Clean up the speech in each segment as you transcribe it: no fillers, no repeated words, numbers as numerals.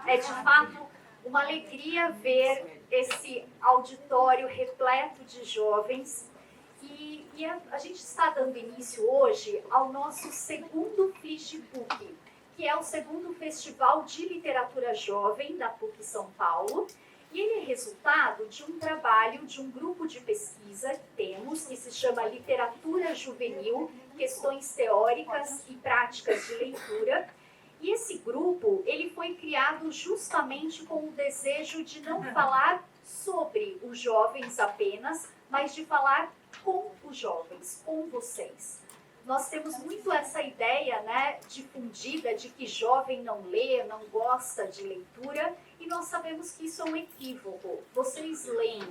É de fato uma alegria ver esse auditório repleto de jovens e a gente está dando início hoje ao nosso segundo FligiPuc, que é o segundo Festival de Literatura Jovem da PUC São Paulo. E ele é resultado de um trabalho de um grupo de pesquisa que temos, que se chama Literatura Juvenil, Questões Teóricas e Práticas de Leitura. E esse grupo, ele foi criado justamente com o desejo de não falar sobre os jovens apenas, mas de falar com os jovens, com vocês. Nós temos muito essa ideia, né, difundida de que jovem não lê, não gosta de leitura, e nós sabemos que isso é um equívoco. Vocês leem.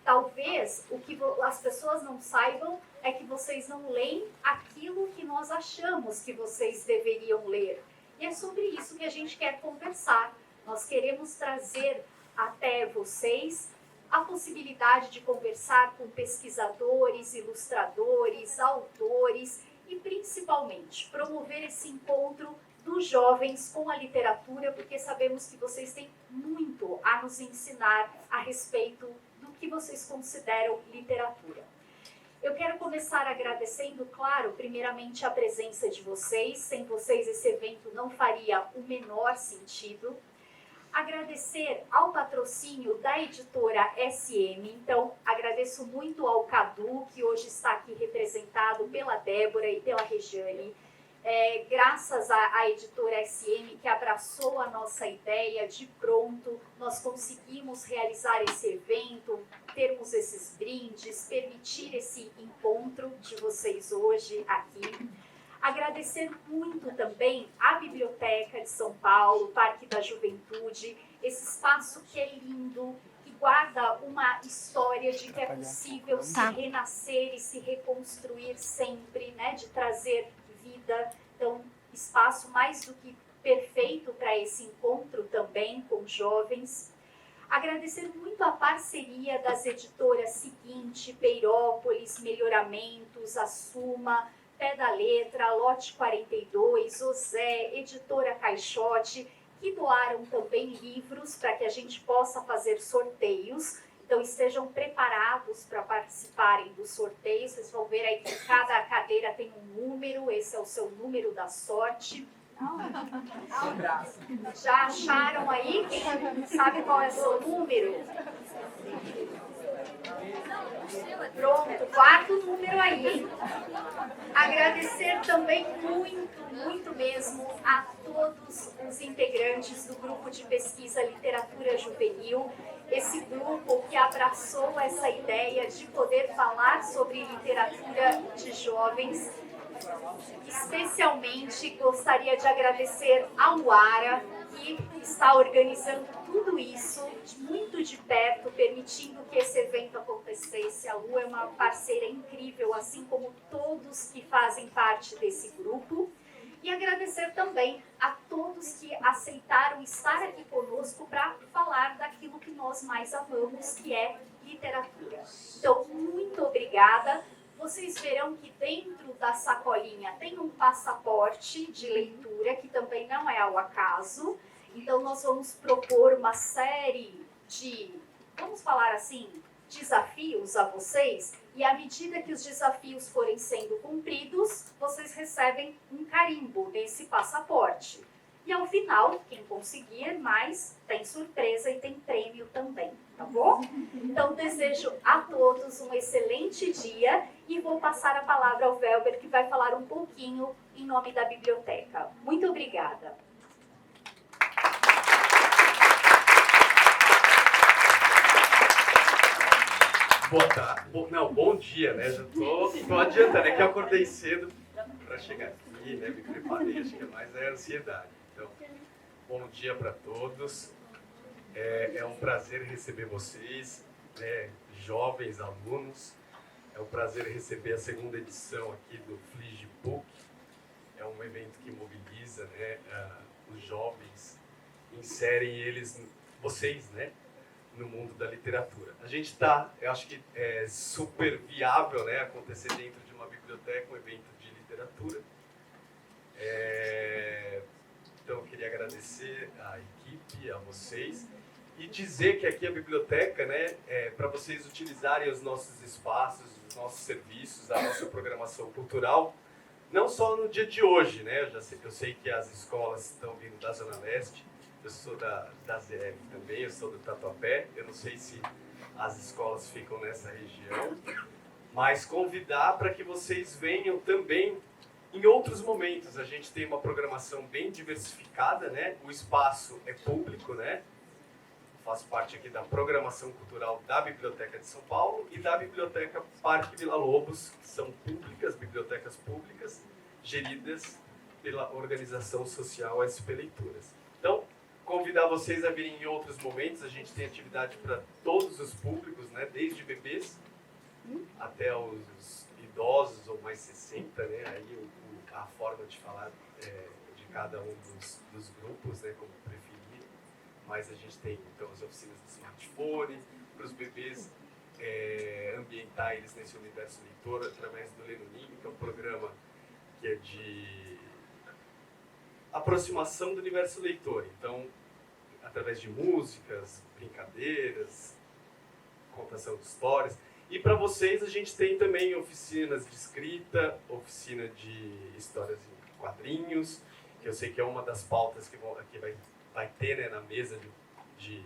Talvez o que as pessoas não saibam é que vocês não leem aquilo que nós achamos que vocês deveriam ler. E é sobre isso que a gente quer conversar. Nós queremos trazer até vocês a possibilidade de conversar com pesquisadores, ilustradores, autores e, principalmente, promover esse encontro dos jovens com a literatura, porque sabemos que vocês têm muito a nos ensinar a respeito do que vocês consideram literatura. Eu quero começar agradecendo, claro, primeiramente a presença de vocês. Sem vocês esse evento não faria o menor sentido. Agradecer ao patrocínio da editora SM, então agradeço muito ao Cadu, que hoje está aqui representado pela Débora e pela Regiane. Graças à editora SM, que abraçou a nossa ideia, de pronto nós conseguimos realizar esse evento, termos esses brindes, permitir esse encontro de vocês hoje aqui. Agradecer muito também à Biblioteca de São Paulo, Parque da Juventude, esse espaço que é lindo, que guarda uma história de que é possível se renascer e se reconstruir sempre, né, de trazer vida. Então, espaço mais do que perfeito para esse encontro também com jovens. Agradecer muito a parceria das editoras Seguinte, Peirópolis, Melhoramentos, Assuma, Pé da Letra, Lote 42, Osé, Editora Caixote, que doaram também livros para que a gente possa fazer sorteios. Então estejam preparados para participarem dos sorteios. Vocês vão ver aí que cada cadeira tem um número, esse é o seu número da sorte. Já acharam aí? Quem sabe qual é o seu número? Pronto, guarda o número aí. Agradecer também muito mesmo a todos os integrantes do grupo de pesquisa Literatura Juvenil, esse grupo que abraçou essa ideia de poder falar sobre literatura de jovens. Especialmente gostaria de agradecer a Luara, que está organizando tudo isso muito de perto, permitindo que esse evento acontecesse. A Lu é uma parceira incrível, assim como todos que fazem parte desse grupo. E agradecer também a todos que aceitaram estar aqui conosco para falar daquilo que nós mais amamos, que é literatura. Então, muito obrigada. Vocês verão que dentro da sacolinha tem um passaporte de leitura, que também não é ao acaso. Então, nós vamos propor uma série de, vamos falar assim, desafios a vocês. E à medida que os desafios forem sendo cumpridos, vocês recebem um carimbo nesse passaporte. E ao final, quem conseguir mais, tem surpresa e tem prêmio também, tá bom? Então, desejo a todos um excelente dia e vou passar a palavra ao Velber, que vai falar um pouquinho em nome da biblioteca. Muito obrigada. Boa tarde. Bom dia, né? Já tô adiantando, é que eu acordei cedo para chegar aqui, né? Me preparei, acho que é mais a ansiedade. Então, bom dia para todos. É um prazer receber vocês, né? Jovens alunos. É um prazer receber a segunda edição aqui do FligiPuc. É um evento que mobiliza, né, os jovens, inserem vocês, né, no mundo da literatura. A gente eu acho que é super viável, né, acontecer dentro de uma biblioteca um evento de literatura. Então eu queria agradecer à equipe, aqui, a vocês, e dizer que aqui a biblioteca, né, é para vocês utilizarem os nossos espaços, os nossos serviços, a nossa programação cultural, não só no dia de hoje, né? Eu sei que as escolas estão vindo da Zona Leste, eu sou da ZL também, eu sou do Tatuapé, eu não sei se as escolas ficam nessa região, mas convidar para que vocês venham também em outros momentos. A gente tem uma programação bem diversificada, né? O espaço é público, né? Faço parte aqui da programação cultural da Biblioteca de São Paulo e da Biblioteca Parque Vila Lobos, que são públicas, bibliotecas públicas, geridas pela organização social SP Leituras. Então, convidar vocês a virem em outros momentos. A gente tem atividade para todos os públicos, né? Desde bebês até os idosos ou mais 60, né? Aí a forma de falar de cada um dos grupos, né? Como preferir. Mas a gente tem então as oficinas de smartphone, para os bebês ambientar eles nesse universo leitor através do Lê no Ninho, que é um programa que é de aproximação do universo leitor. Então, através de músicas, brincadeiras, contação de histórias. E para vocês a gente tem também oficinas de escrita, oficina de histórias em quadrinhos, que eu sei que é uma das pautas que vai ter, né, na mesa de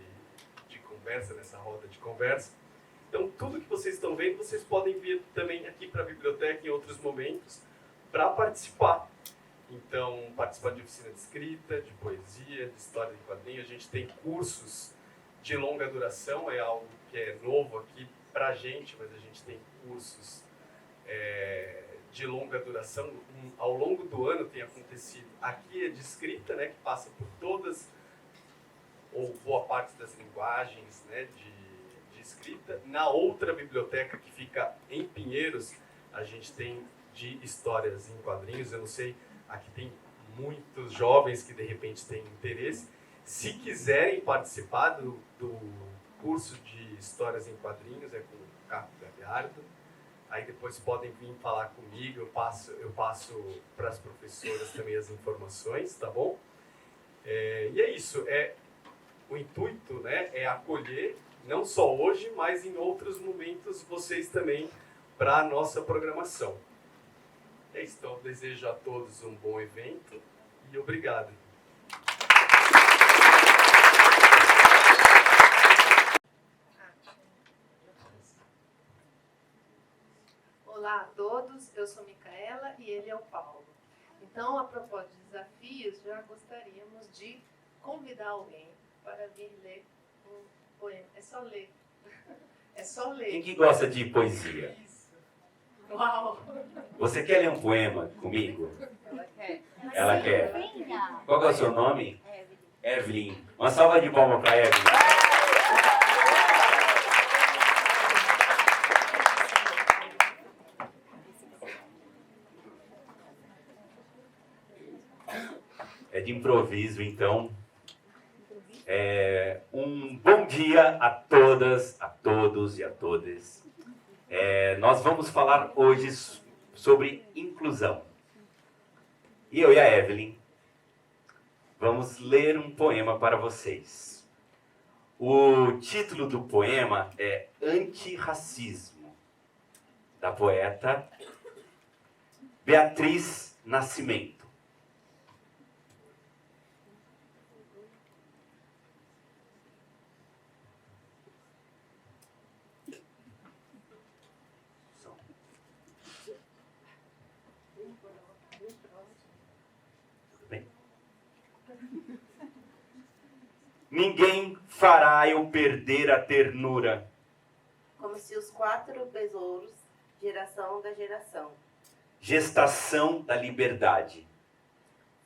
conversa, nessa roda de conversa. Então, tudo que vocês estão vendo, vocês podem vir também aqui para a biblioteca em outros momentos para participar. Então, participar de oficina de escrita, de poesia, de história em quadrinhos. A gente tem cursos de longa duração, é algo que é novo aqui para a gente, mas a gente tem cursos de longa duração. Ao longo do ano tem acontecido. Aqui é de escrita, né, que passa por todas ou boa parte das linguagens, né, de escrita. Na outra biblioteca, que fica em Pinheiros, a gente tem de histórias em quadrinhos. Eu não sei, aqui tem muitos jovens que de repente têm interesse. Se quiserem participar do curso de histórias em quadrinhos, é com o Caco Gagliardo. Aí depois podem vir falar comigo, eu passo para as professoras também as informações, tá bom? E é isso, o intuito, né, é acolher, não só hoje, mas em outros momentos, vocês também, para a nossa programação. É isso, então, desejo a todos um bom evento e obrigado. Olá a todos, eu sou Micaela e ele é o Paulo. Então, a propósito de desafios, já gostaríamos de convidar alguém para vir ler um poema. É só ler. É só ler. Quem que gosta de poesia? Isso. Uau! Você quer ler um poema comigo? Ela quer. Ela quer. Qual que é o seu nome? Evelyn. Uma salva de palmas para Evelyn. É de improviso, então. Um bom dia a todas, a todos e a todas. Nós vamos falar hoje sobre inclusão. E eu e a Evelyn vamos ler um poema para vocês. O título do poema é Antirracismo, da poeta Beatriz Nascimento. Ninguém fará eu perder a ternura. Como se os 4 besouros, geração da geração. Gestação da liberdade.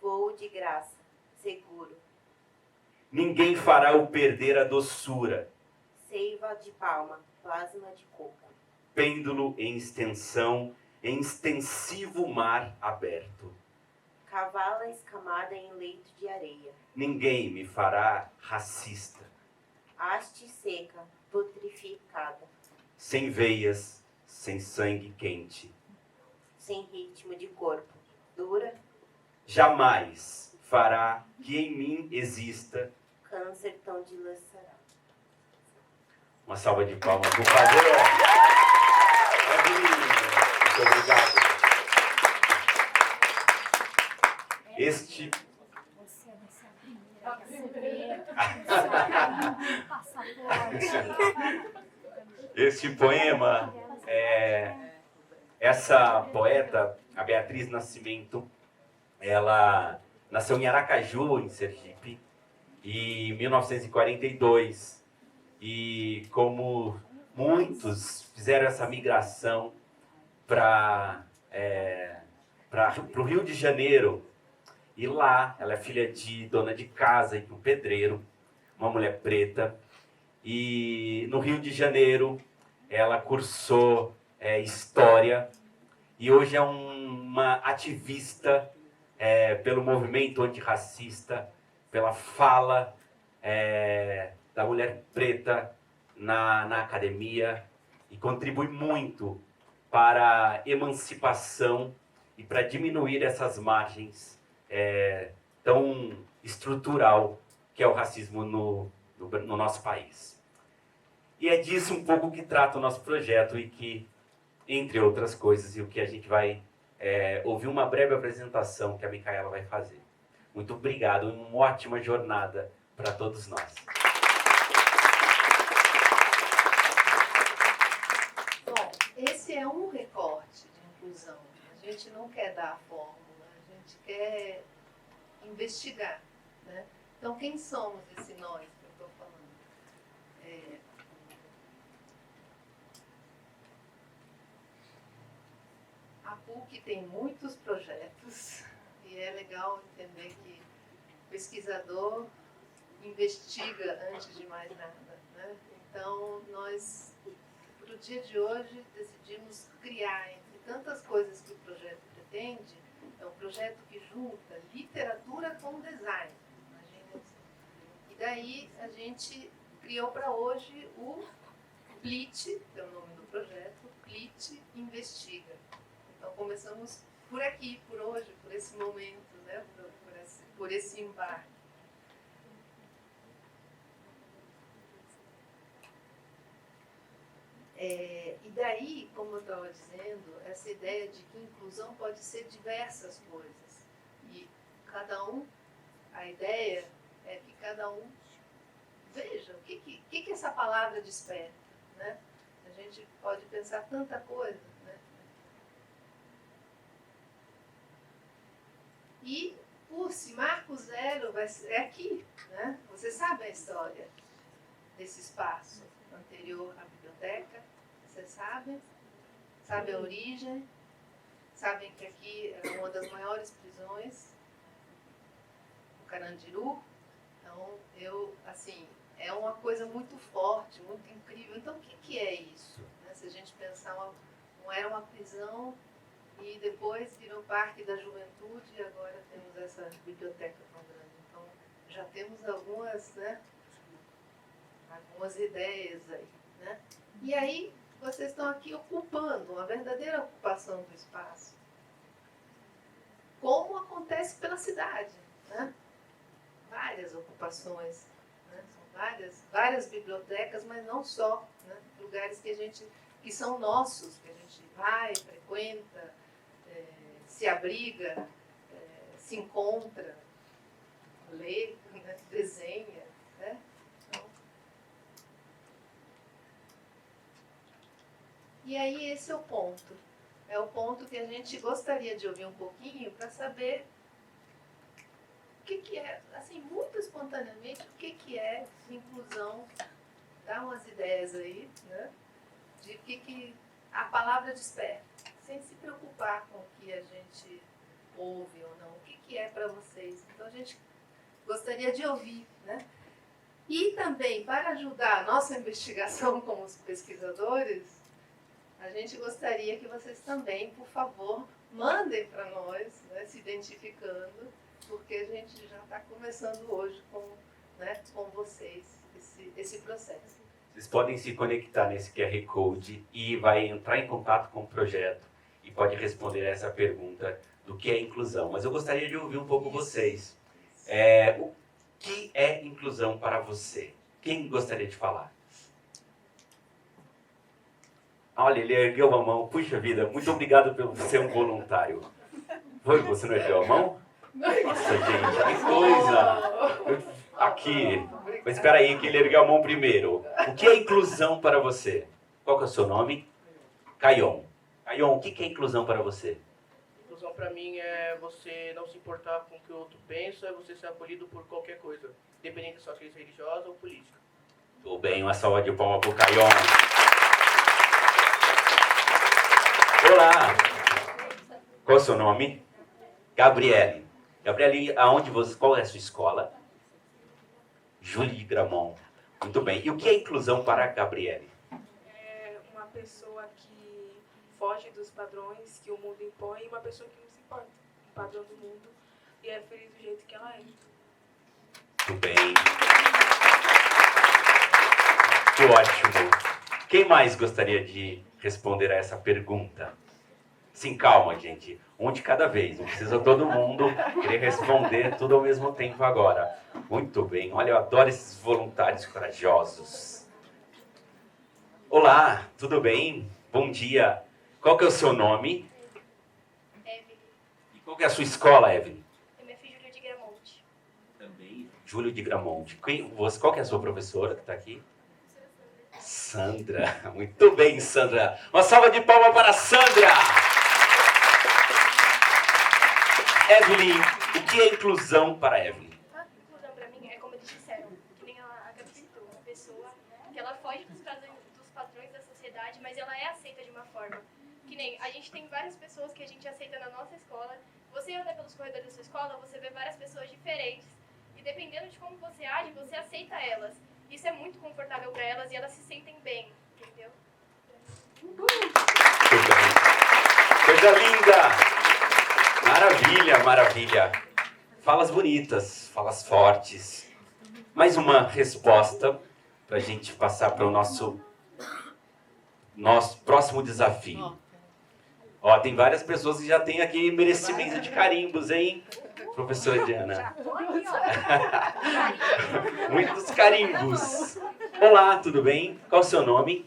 Voo de graça, seguro. Ninguém fará eu perder a doçura. Seiva de palma, plasma de coco. Pêndulo em extensão, em extensivo mar aberto. Cavala escamada em leito de areia. Ninguém me fará racista. Haste seca, putrificada. Sem veias, sem sangue quente. Sem ritmo de corpo. Dura, Jamais fará que em mim exista câncer tão dilacerado. Uma salva de palmas, por favor. Muito obrigado. Este Você vai ser a primeira a receber passaporte. Este poema, essa poeta, a Beatriz Nascimento, ela nasceu em Aracaju, em Sergipe, em 1942. E como muitos fizeram essa migração para o Rio de Janeiro, e lá ela é filha de dona de casa e de um pedreiro, uma mulher preta. E no Rio de Janeiro ela cursou História e hoje é uma ativista pelo movimento antirracista, pela fala da mulher preta na academia, e contribui muito para a emancipação e para diminuir essas margens tão estrutural que é o racismo no nosso país. E é disso um pouco que trata o nosso projeto e que, entre outras coisas, e o que a gente vai ouvir uma breve apresentação que a Micaela vai fazer. Muito obrigado e uma ótima jornada para todos nós. Bom, esse é um recorte de inclusão. A gente não quer dar a fórmula, a gente quer investigar, né? Então, quem somos esse nós que eu estou falando? A PUC tem muitos projetos e é legal entender que o pesquisador investiga antes de mais nada, né? Então, nós, para o dia de hoje, decidimos criar, entre tantas coisas que o projeto pretende, é um projeto que junta literatura com design. Imagina isso. E daí a gente criou para hoje o PLIT, que é o nome do projeto, PLIT Investiga. Então começamos por aqui, por hoje, por esse momento, né? por esse embarque. E daí, como eu estava dizendo, essa ideia de que inclusão pode ser diversas coisas. E cada um, a ideia é que cada um veja o que essa palavra desperta, né? A gente pode pensar tanta coisa, né? E se Marco Zero é aqui, né? Você sabe a história desse espaço anterior à biblioteca? Vocês sabem? Sabem a origem? Sabem que aqui é uma das maiores prisões, o Carandiru? Então, é uma coisa muito forte, muito incrível. Então, o que é isso? Né? Se a gente pensar, não era uma prisão e depois virou Parque da Juventude e agora temos essa biblioteca tão grande. Então, já temos algumas ideias aí, né? E aí, vocês estão aqui ocupando, uma verdadeira ocupação do espaço. Como acontece pela cidade, né? Várias ocupações, né? São várias bibliotecas, mas não só, né? Lugares que são nossos, que a gente vai, frequenta, se abriga, se encontra, lê, né? Desenha, né? E aí esse é o ponto. É o ponto que a gente gostaria de ouvir um pouquinho para saber o que é, assim, muito espontaneamente, o que é inclusão. Dá umas ideias aí, né? De que a palavra desperta, sem se preocupar com o que a gente ouve ou não. O que é para vocês? Então a gente gostaria de ouvir, né? E também, para ajudar a nossa investigação como os pesquisadores, a gente gostaria que vocês também, por favor, mandem para nós, né, se identificando, porque a gente já está começando hoje com vocês esse processo. Vocês podem se conectar nesse QR Code e vai entrar em contato com o projeto e pode responder essa pergunta do que é inclusão. Mas eu gostaria de ouvir um pouco vocês. que é inclusão para você? Quem gostaria de falar? Olha, ele ergueu a mão. Puxa vida, muito obrigado por ser um voluntário. Foi? Você não ergueu a mão? Nossa, gente, que coisa! Aqui. Mas espera aí, que ele ergueu a mão primeiro. O que é inclusão para você? Qual que é o seu nome? Caion. Caion, o que é inclusão para você? Inclusão para mim é você não se importar com o que o outro pensa, é você ser acolhido por qualquer coisa, independente da sua crença religiosa ou política. Tudo bem, uma salva de palmas para o Caion. Olá! Qual é o seu nome? Gabriele. Gabriele, qual é a sua escola? Júlio de Gramont. Muito bem. E o que é inclusão para a Gabriele? É uma pessoa que foge dos padrões que o mundo impõe e uma pessoa que não se importa com o padrão do mundo e é feliz do jeito que ela é. Muito bem. Que ótimo. Quem mais gostaria de responder a essa pergunta? Sim, calma, gente. Um de cada vez. Não precisa todo mundo querer responder tudo ao mesmo tempo agora. Muito bem. Olha, eu adoro esses voluntários corajosos. Olá, tudo bem? Bom dia. Qual que é o seu nome? Evelyn. E qual que é a sua escola, Evelyn? Eu me fiz Júlio de Gramonte. Também. Júlio de Gramonte. Qual que é a sua professora que está aqui? Sandra. Muito bem, Sandra. Uma salva de palmas para a Sandra. Evelyn, o que é inclusão para Evelyn? Inclusão pra mim é como eles disseram, que nem a Gabi citou, uma pessoa que ela foge dos padrões da sociedade, mas ela é aceita de uma forma. Que nem a gente tem várias pessoas que a gente aceita na nossa escola. Você anda pelos corredores da sua escola, você vê várias pessoas diferentes. E dependendo de como você age, você aceita elas. Isso é muito confortável para elas e elas se sentem bem, entendeu? Muito bem. Coisa linda! Maravilha, maravilha. Falas bonitas, falas fortes. Mais uma resposta para a gente passar para o nosso próximo desafio. Ó, tem várias pessoas que já têm aqui merecimento de carimbos, hein, professora Diana? Muitos carimbos. Olá, tudo bem? Qual o seu nome?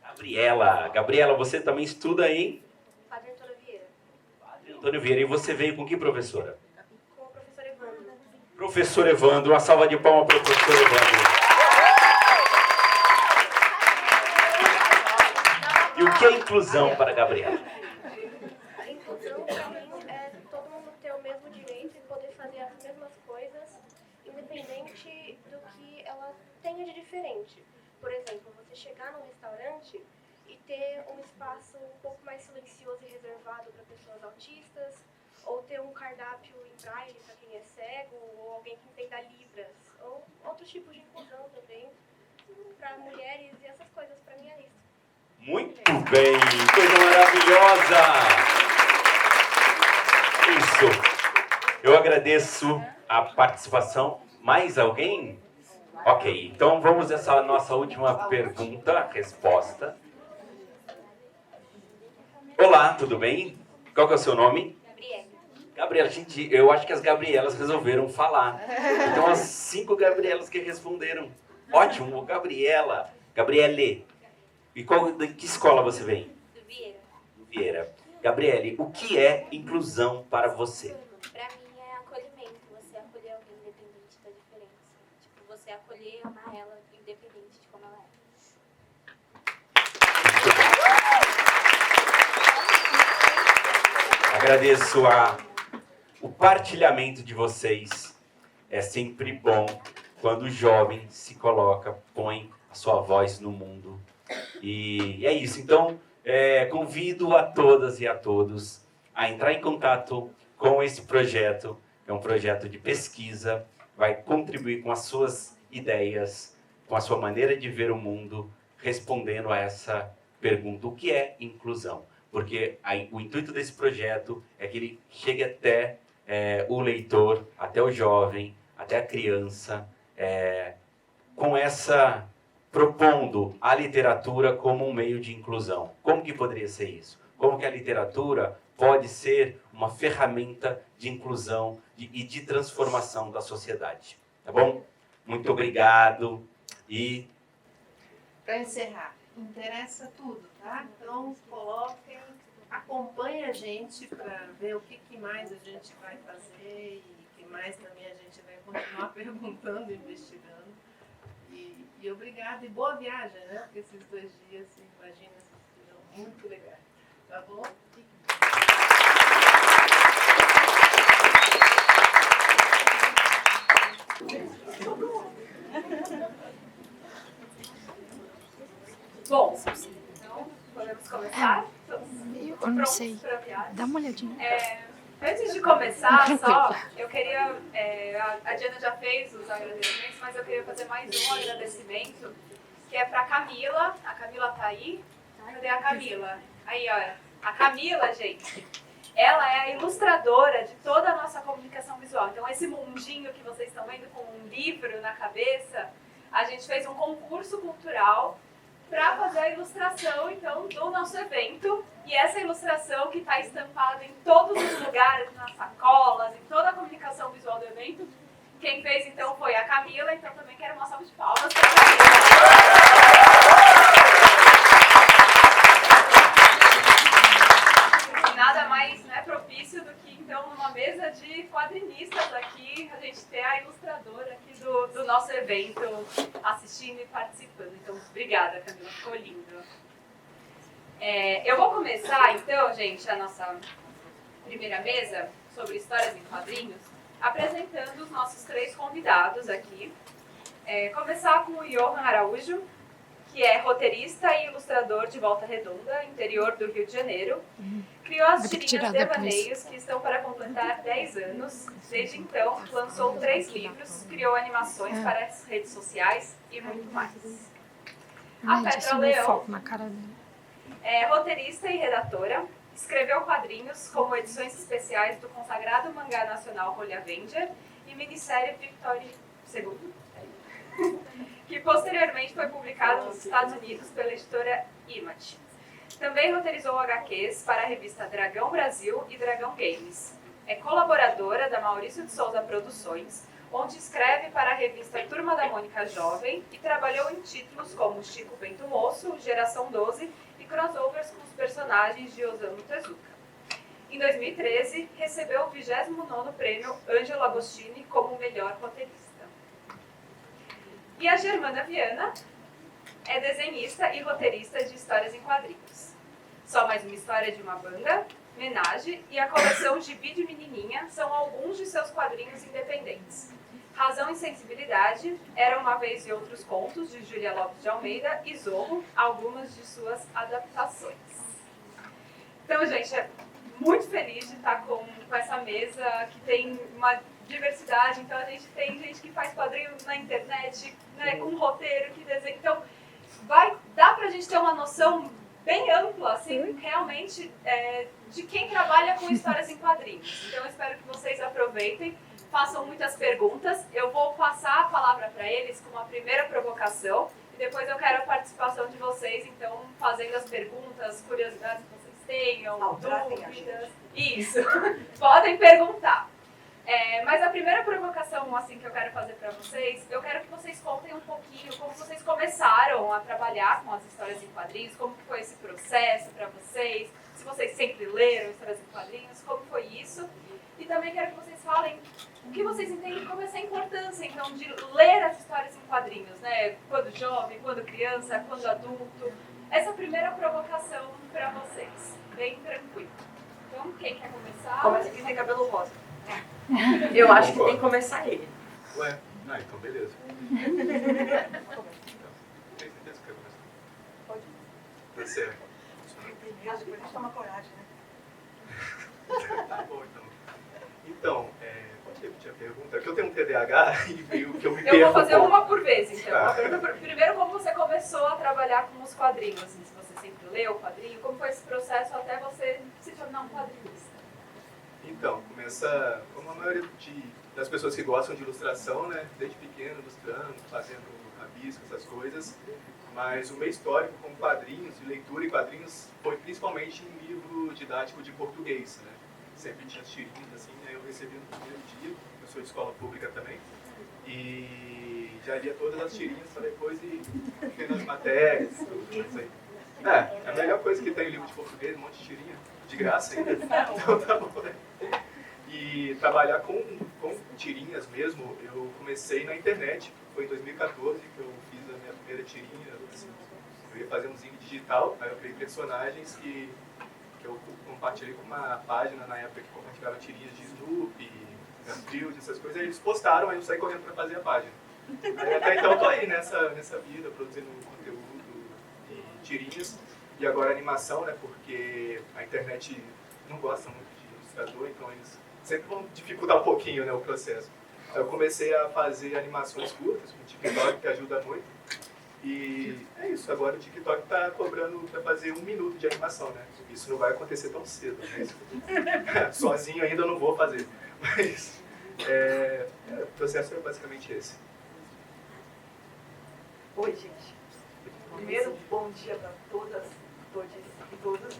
Gabriela. Gabriela, você também estuda em? Padre Antônio Vieira. Padre Antônio Vieira. E você veio com que professora? Com o professor Evandro. Professor Evandro. Uma salva de palmas para o professor Evandro. E o que é inclusão para a Gabriela? A inclusão, para mim, é todo mundo ter o mesmo direito e poder fazer as mesmas coisas, independente do que ela tenha de diferente. Por exemplo, você chegar num restaurante e ter um espaço um pouco mais silencioso e reservado para pessoas autistas, ou ter um cardápio em braille para quem é cego, ou alguém que entenda Libras, ou outros tipos de inclusão também, para mulheres e essas coisas, para mim é isso. Muito bem, coisa maravilhosa! Isso. Eu agradeço a participação. Mais alguém? Ok, então vamos a essa nossa última pergunta, resposta. Olá, tudo bem? Qual que é o seu nome? Gabriela. Gabriela, gente, eu acho que as Gabrielas resolveram falar. Então, as 5 Gabrielas que responderam. Ótimo, Gabriela. Gabriele. E de que escola você vem? Do Vieira. Do Vieira. Gabriele, o que é inclusão para você? Pra mim é acolhimento, você acolher alguém independente da diferença. Tipo, você acolher e amar ela independente de como ela é. Agradeço o partilhamento de vocês. É sempre bom quando o jovem se coloca, põe a sua voz no mundo. E é isso. Então, convido a todas e a todos a entrar em contato com esse projeto. É um projeto de pesquisa, vai contribuir com as suas ideias, com a sua maneira de ver o mundo, respondendo a essa pergunta: o que é inclusão? Porque o intuito desse projeto é que ele chegue até o leitor, até o jovem, até a criança, com essa... propondo a literatura como um meio de inclusão. Como que poderia ser isso? Como que a literatura pode ser uma ferramenta de inclusão e de transformação da sociedade. Tá bom? Muito obrigado e... Para encerrar, interessa tudo, tá? Então, coloquem, acompanhem a gente para ver o que mais a gente vai fazer e o que mais também a gente vai continuar perguntando, investigando. E obrigada e boa viagem, né? Porque esses 2 dias, imagina, serão muito legais. Tá bom? Bom, então podemos começar? Eu não sei. Dá uma olhadinha. Antes de começar, só, eu queria... a Diana já fez os agradecimentos, mas eu queria fazer mais um agradecimento, que é para a Camila. A Camila tá aí? Cadê a Camila? Aí, olha. A Camila, gente, ela é a ilustradora de toda a nossa comunicação visual. Então, esse mundinho que vocês estão vendo com um livro na cabeça, a gente fez um concurso cultural para fazer a ilustração, então, do nosso evento. E essa ilustração que está estampada em todos os lugares, nas sacolas, em toda a comunicação visual do evento, quem fez, então, foi a Camila. Então, também quero uma salva de palmas para a Camila. E nada mais, né, propício do que, então, numa mesa de quadrinistas aqui, a gente ter a ilustradora aqui do nosso evento assistindo e participando. Então, obrigada, Camila, ficou lindo. Eu vou começar, então, gente, a nossa primeira mesa sobre histórias em quadrinhos, apresentando os nossos 3 convidados aqui. Começar com o Johan Araújo, que é roteirista e ilustrador de Volta Redonda, interior do Rio de Janeiro. Criou as tirinhas Devaneios, que estão para completar 10 anos. Desde então, lançou 3 livros, criou animações para as redes sociais e muito mais. A Petra Leão é roteirista e redatora. Escreveu quadrinhos como edições especiais do consagrado mangá nacional Holy Avenger e minissérie Victory II, que posteriormente foi publicado nos Estados Unidos pela editora Image. Também roteirizou HQs para a revista Dragão Brasil e Dragão Games. É colaboradora da Maurício de Souza Produções, onde escreve para a revista Turma da Mônica Jovem e trabalhou em títulos como Chico Bento Moço, Geração 12 e crossovers com os personagens de Osamu Tezuka. Em 2013, recebeu o 29º Prêmio Ângelo Agostini como melhor roteirista. E a Germana Viana é desenhista e roteirista de histórias em quadrinhos. Só Mais Uma História de uma Banda, Menage e a coleção Gibi de Menininha são alguns de seus quadrinhos independentes. Razão e Sensibilidade, Era Uma Vez e Outros Contos, de Júlia Lopes de Almeida, e Zorro, algumas de suas adaptações. Então, gente, é muito feliz de estar com essa mesa que tem uma diversidade. Então, a gente tem gente que faz quadrinhos na internet, né, com roteiro, que desenha. Então, dá pra gente ter uma noção bem ampla, assim, realmente, de quem trabalha com histórias em quadrinhos. Então, eu espero que vocês aproveitem, façam muitas perguntas. Eu vou passar a palavra para eles com uma primeira provocação e depois eu quero a participação de vocês, então, fazendo as perguntas, curiosidades que vocês tenham, dúvidas. Isso, podem perguntar. Mas a primeira provocação assim, que eu quero fazer para vocês, eu quero que vocês contem um pouquinho como vocês começaram a trabalhar com as histórias em quadrinhos, como que foi esse processo para vocês, se vocês sempre leram histórias em quadrinhos, como foi isso. E também quero que vocês falem o que vocês entendem como essa importância, então, de ler as histórias em quadrinhos, né? Quando jovem, quando criança, quando adulto. Essa primeira provocação para vocês, bem tranquilo. Então, quem quer começar? Começa quem tem cabelo rosa. Eu acho que tem que começar ele. Ué? Ah, então beleza. Tem certeza que quer começar? Pode. Você. Acho que a gente toma coragem, né? Tá bom, então. Então, pode repetir a pergunta? Que eu tenho um TDAH e meio que eu me perco. Eu vou fazer uma por vez, então. Tá. Primeiro, como você começou a trabalhar com os quadrinhos? Assim, se você sempre leu o quadrinho, como foi esse processo até você se tornar um quadrinista? Então, começa como a maioria das pessoas que gostam de ilustração, né? Desde pequeno, ilustrando, fazendo rabisco, essas coisas. Mas o meu histórico com quadrinhos, de leitura e quadrinhos, foi principalmente em livro didático de português, né? Sempre tinha as tirinhas, assim, né? Eu recebi no primeiro dia, eu sou de escola pública também, e já lia todas as tirinhas para depois ir vendo as matérias, tudo isso aí. É a melhor coisa que tem em livro de português, um monte de tirinha, de graça ainda, então tá bom, né? E trabalhar com tirinhas mesmo, eu comecei na internet, foi em 2014 que eu fiz a minha primeira tirinha, assim, eu ia fazer um zine digital, aí eu criei personagens que eu compartilhei com uma página na época que compartilhava tirinhas de Snoopy, Garfield, essas coisas, aí eles postaram, aí eu saí correndo para fazer a página. Aí até então eu tô aí nessa vida, produzindo conteúdo e tirinhas, e agora animação, né, porque a internet não gosta muito de ilustrador, então eles sempre vão dificultar um pouquinho, né, o processo. Aí eu comecei a fazer animações curtas com o TikTok, que ajuda muito. E é isso, agora o TikTok está cobrando para fazer 1 minuto de animação, né? Isso não vai acontecer tão cedo, né? Sozinho ainda eu não vou fazer. Mas o processo é basicamente esse. Oi, gente. Primeiro, bom dia para todas, todos e todas.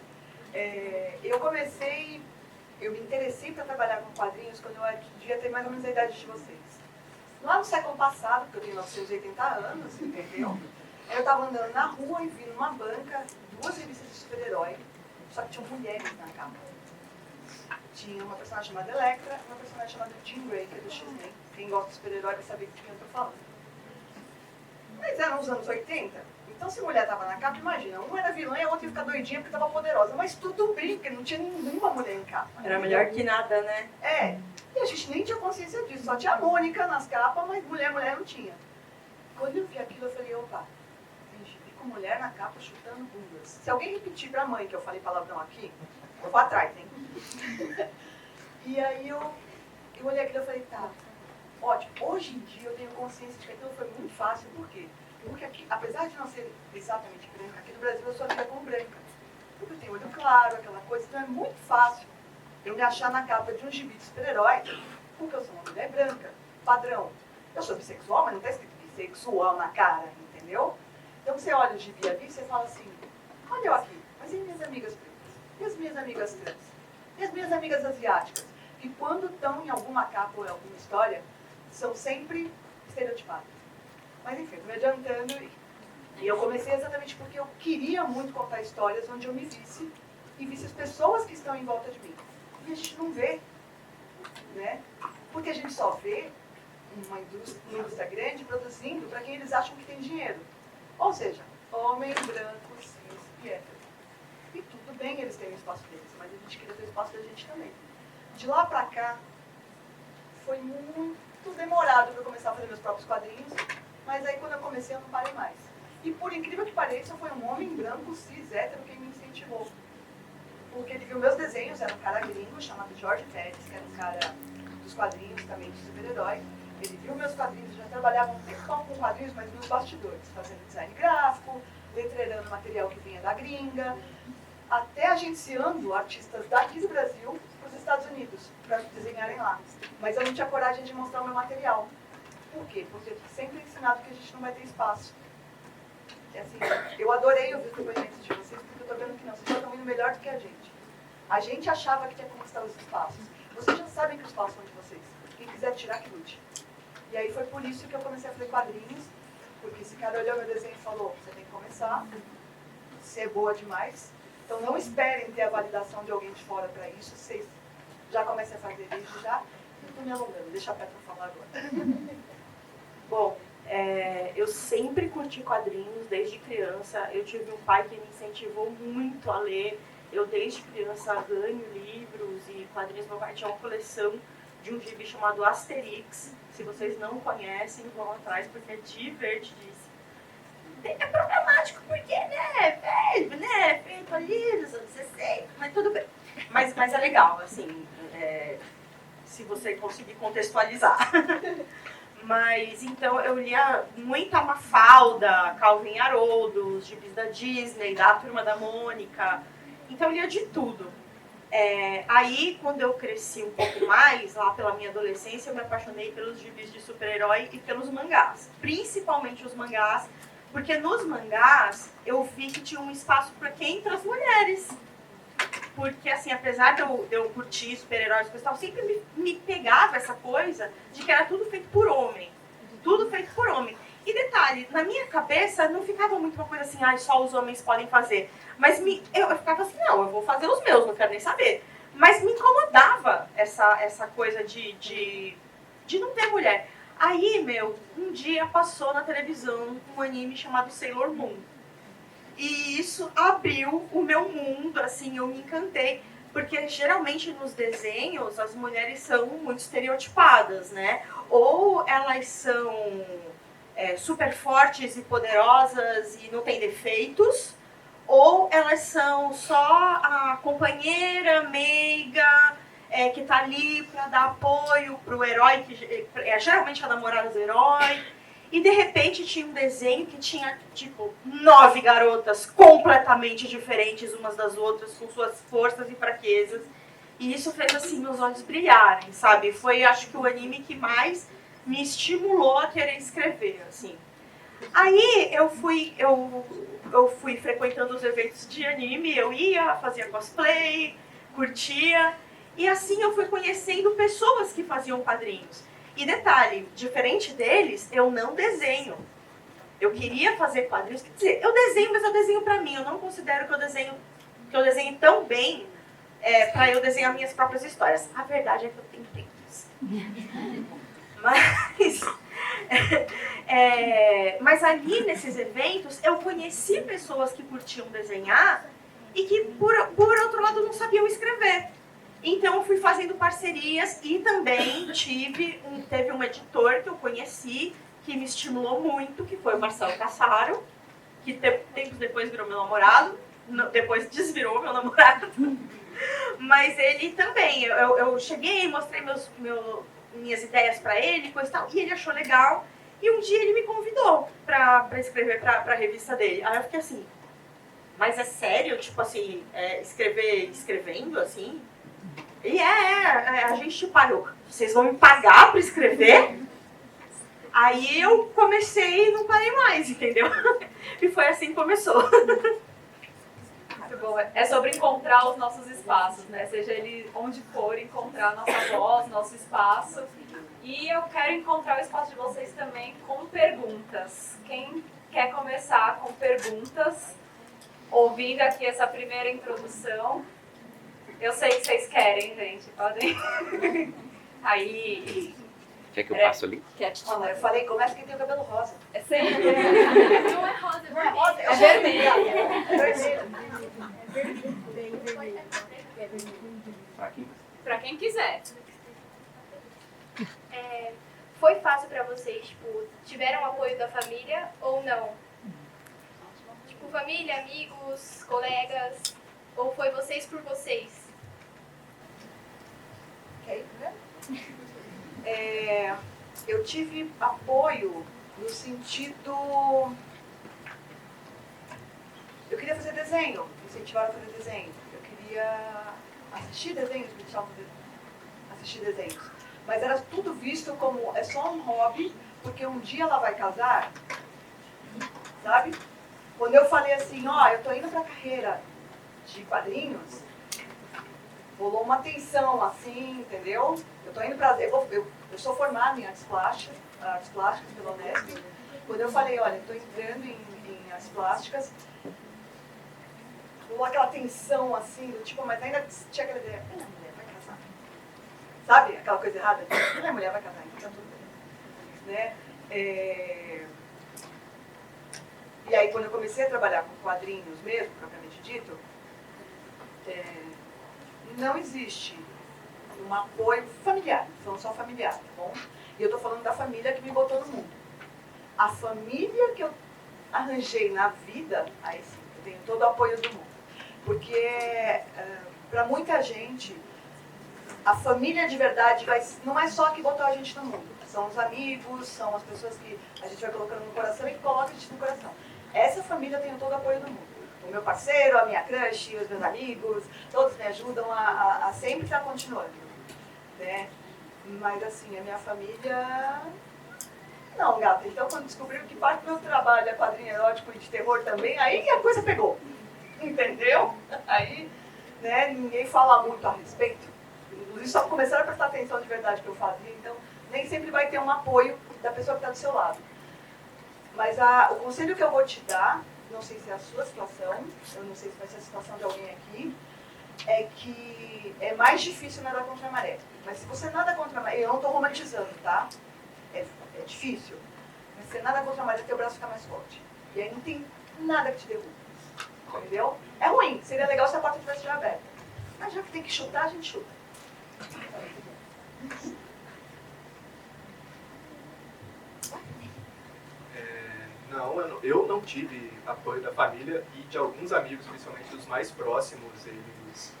Eu me interessei para trabalhar com quadrinhos quando eu devia ter mais ou menos a idade de vocês. Lá no século passado, porque eu tenho 980 anos, entendeu? Eu estava andando na rua e vi numa banca 2 revistas de super-herói, só que tinham mulheres na capa. Tinha uma personagem chamada Electra e uma personagem chamada Jean Grey, que é do X-Men. Quem gosta de super-herói vai saber de quem eu estou falando. Mas eram os anos 80, então se a mulher estava na capa, imagina, uma era vilã e a outra ia ficar doidinha porque estava poderosa. Mas tudo bem, porque não tinha nenhuma mulher em capa. Era melhor que nada, né? E a gente nem tinha consciência disso, só tinha a Mônica nas capas, mas mulher não tinha. Quando eu vi aquilo, eu falei, opa, tem gibi com mulher na capa chutando bundas. Se alguém repetir pra mãe que eu falei palavrão aqui, eu vou atrás, hein? E aí eu olhei aquilo e falei, tá, ótimo. Hoje em dia eu tenho consciência de que aquilo foi muito fácil, por quê? Porque aqui, apesar de não ser exatamente branca, aqui no Brasil eu sou vista como branca. Porque eu tenho olho claro, aquela coisa, então é muito fácil eu me achar na capa de um gibi de super-herói, porque eu sou uma mulher branca, padrão. Eu sou bissexual, mas não está escrito bissexual na cara, entendeu? Então você olha o gibi ali e você fala assim, olha eu aqui, mas e minhas amigas pretas? E as minhas amigas trans? E as minhas amigas asiáticas? Que quando estão em alguma capa ou em alguma história, são sempre estereotipadas. Mas enfim, estou me adiantando e eu comecei exatamente porque eu queria muito contar histórias onde eu me visse e visse as pessoas que estão em volta de mim. E a gente não vê, né? Porque a gente só vê uma indústria grande produzindo para quem eles acham que tem dinheiro. Ou seja, homem, branco, cis e hétero. E tudo bem eles têm o espaço deles, mas a gente queria ter o espaço da gente também. De lá para cá, foi muito demorado para eu começar a fazer meus próprios quadrinhos, mas aí quando eu comecei eu não parei mais. E por incrível que pareça, foi um homem branco, cis, hétero quem me incentivou. Porque ele viu meus desenhos, era um cara gringo chamado George Pérez, que era um cara dos quadrinhos também de super-herói. Ele viu meus quadrinhos, eu já trabalhava um tempão com quadrinhos, mas nos bastidores, fazendo design gráfico, letreirando material que vinha da gringa, até agenciando artistas daqui do Brasil para os Estados Unidos, para desenharem lá. Mas eu não tinha coragem de mostrar o meu material. Por quê? Porque eu sempre ensinado que a gente não vai ter espaço. E, assim, eu adorei ouvir os depoimentos de vocês, porque eu estou vendo que não, vocês já estão indo melhor do que a gente. A gente achava que tinha que conquistar os espaços. Vocês já sabem que os espaços são de vocês. Quem quiser tirar, que lute. E aí foi por isso que eu comecei a fazer quadrinhos, porque esse cara olhou meu desenho e falou, você tem que começar, você é boa demais, então não esperem ter a validação de alguém de fora para isso, vocês já comecem a fazer desde já. Eu estou me alongando, deixa a Petra falar agora. Bom, eu sempre curti quadrinhos desde criança. Eu tive um pai que me incentivou muito a ler. Eu desde criança ganho livros e quadrinhos. Meu pai tinha uma coleção de um gibi chamado Asterix. Se vocês não conhecem, vão atrás porque é divertidíssimo. É problemático porque, feito ali nos anos 60, mas tudo bem. Mas é legal, assim, se você conseguir contextualizar. Mas, então, eu lia muita Mafalda, Calvin Haroldo, os gibis da Disney, da Turma da Mônica. Então, eu lia de tudo. Aí, quando eu cresci um pouco mais, lá pela minha adolescência, eu me apaixonei pelos gibis de super-herói e pelos mangás. Principalmente os mangás, porque nos mangás eu vi que tinha um espaço para quem? Para as mulheres. Porque, assim, apesar de eu curtir super-heróis e tal, sempre me pegava essa coisa de que era tudo feito por homem. Tudo feito por homem. E detalhe, na minha cabeça não ficava muito uma coisa assim, só os homens podem fazer. Mas eu ficava assim, não, eu vou fazer os meus, não quero nem saber. Mas me incomodava essa coisa de não ter mulher. Aí, um dia passou na televisão um anime chamado Sailor Moon. E isso abriu o meu mundo, assim, eu me encantei. Porque geralmente nos desenhos as mulheres são muito estereotipadas, né? Ou elas são super fortes e poderosas e não têm defeitos, ou elas são só a companheira meiga que tá ali para dar apoio pro herói, que é geralmente a namorada do herói. E de repente tinha um desenho que tinha, tipo, 9 garotas completamente diferentes umas das outras, com suas forças e fraquezas. E isso fez, assim, meus olhos brilharem, sabe? Foi, acho que, o anime que mais me estimulou a querer escrever, assim. Aí eu fui frequentando os eventos de anime, eu ia, fazia cosplay, curtia. E assim eu fui conhecendo pessoas que faziam quadrinhos. E detalhe, diferente deles, eu não desenho. Eu queria fazer quadrinhos, quer dizer, eu desenho, mas eu desenho pra mim. Eu não considero que eu desenho tão bem pra eu desenhar minhas próprias histórias. A verdade é que eu tenho tempos. Mas ali nesses eventos, eu conheci pessoas que curtiam desenhar e que, por outro lado, não sabiam escrever. Então eu fui fazendo parcerias e também teve um editor que eu conheci que me estimulou muito, que foi o Marcelo Cassaro, que tempos depois virou meu namorado, depois desvirou meu namorado. Mas ele também, eu cheguei, mostrei minhas ideias para ele, coisa e tal, e ele achou legal. E um dia ele me convidou para escrever para a revista dele. Aí eu fiquei assim, mas é sério? Tipo assim, escrevendo assim? E a gente parou. Vocês vão me pagar para escrever? Aí eu comecei e não parei mais, entendeu? E foi assim que começou. Muito bom. É sobre encontrar os nossos espaços, né? Seja ele onde for, encontrar a nossa voz, nosso espaço. E eu quero encontrar o espaço de vocês também com perguntas. Quem quer começar com perguntas, ouvindo aqui essa primeira introdução? Eu sei que vocês querem, gente. Podem. Aí. Quer que eu passo ali? Olha, eu falei, começa quem tem o cabelo rosa. É sempre. Não é rosa, Não é rosa, é vermelho. É vermelho. Pra quem quiser. Foi fácil pra vocês, tipo, tiveram apoio da família ou não? Tipo, família, amigos, colegas, ou foi vocês por vocês? Quer ir primeiro? Eu tive apoio no sentido... Eu queria fazer desenho, me incentivaram a fazer desenho. Eu queria assistir desenhos, me deixavam assistir desenhos. Mas era tudo visto como, é só um hobby, porque um dia ela vai casar, sabe? Quando eu falei assim, eu tô indo pra carreira de quadrinhos, rolou uma tensão assim, entendeu? Eu tô indo pra... Eu sou formada em artes plásticas pela Unesp. Quando eu falei, olha, eu tô entrando em artes plásticas, rolou aquela tensão assim, do tipo, mas ainda tinha aquela ideia, a mulher vai casar. Sabe? Aquela coisa errada, a mulher vai casar, então tá tudo bem. Né? E aí, quando eu comecei a trabalhar com quadrinhos mesmo, propriamente dito, não existe um apoio familiar, falando só familiar, tá bom? E eu tô falando da família que me botou no mundo. A família que eu arranjei na vida, aí sim, eu tenho todo o apoio do mundo. Porque, para muita gente, a família de verdade não é só que botou a gente no mundo. São os amigos, são as pessoas que a gente vai colocando no coração e que colocam a gente no coração. Essa família tem todo o apoio do mundo. O meu parceiro, a minha crush, os meus amigos, todos me ajudam a sempre estar continuando, né? Mas assim, a minha família... Não, gata. Então, quando descobriram que parte do meu trabalho é quadrinho erótico e de terror também, aí que a coisa pegou. Entendeu? Aí, né, ninguém fala muito a respeito. Inclusive, só começaram a prestar atenção de verdade que eu fazia, então nem sempre vai ter um apoio da pessoa que está do seu lado. Mas o conselho que eu vou te dar, não sei se é a sua situação, eu não sei se vai ser a situação de alguém aqui, é que é mais difícil nadar contra a maré. Mas se você nada contra a maré, eu não estou romantizando, tá? É difícil, mas se nada contra a maré, teu braço fica mais forte. E aí não tem nada que te derruba. Entendeu? É ruim, seria legal se a porta tivesse já aberta. Mas já que tem que chutar, a gente chuta. Não, eu não tive apoio da família e de alguns amigos, principalmente os mais próximos, eles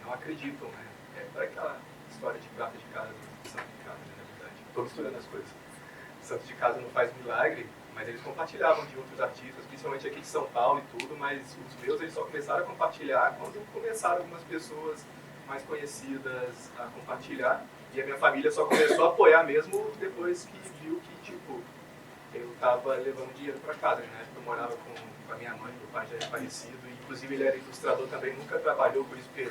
não acreditam, né? Para aquela história de prata de casa, santo de casa, né, na verdade. Estou misturando as coisas. Santo de casa não faz milagre, mas eles compartilhavam de outros artistas, principalmente aqui de São Paulo e tudo, mas os meus eles só começaram a compartilhar quando começaram algumas pessoas mais conhecidas a compartilhar, e a minha família só começou a apoiar mesmo depois que viu que, tipo, eu estava levando dinheiro para casa, né? Eu morava com a minha mãe, meu pai já é falecido, e inclusive ele era ilustrador também, nunca trabalhou, por isso que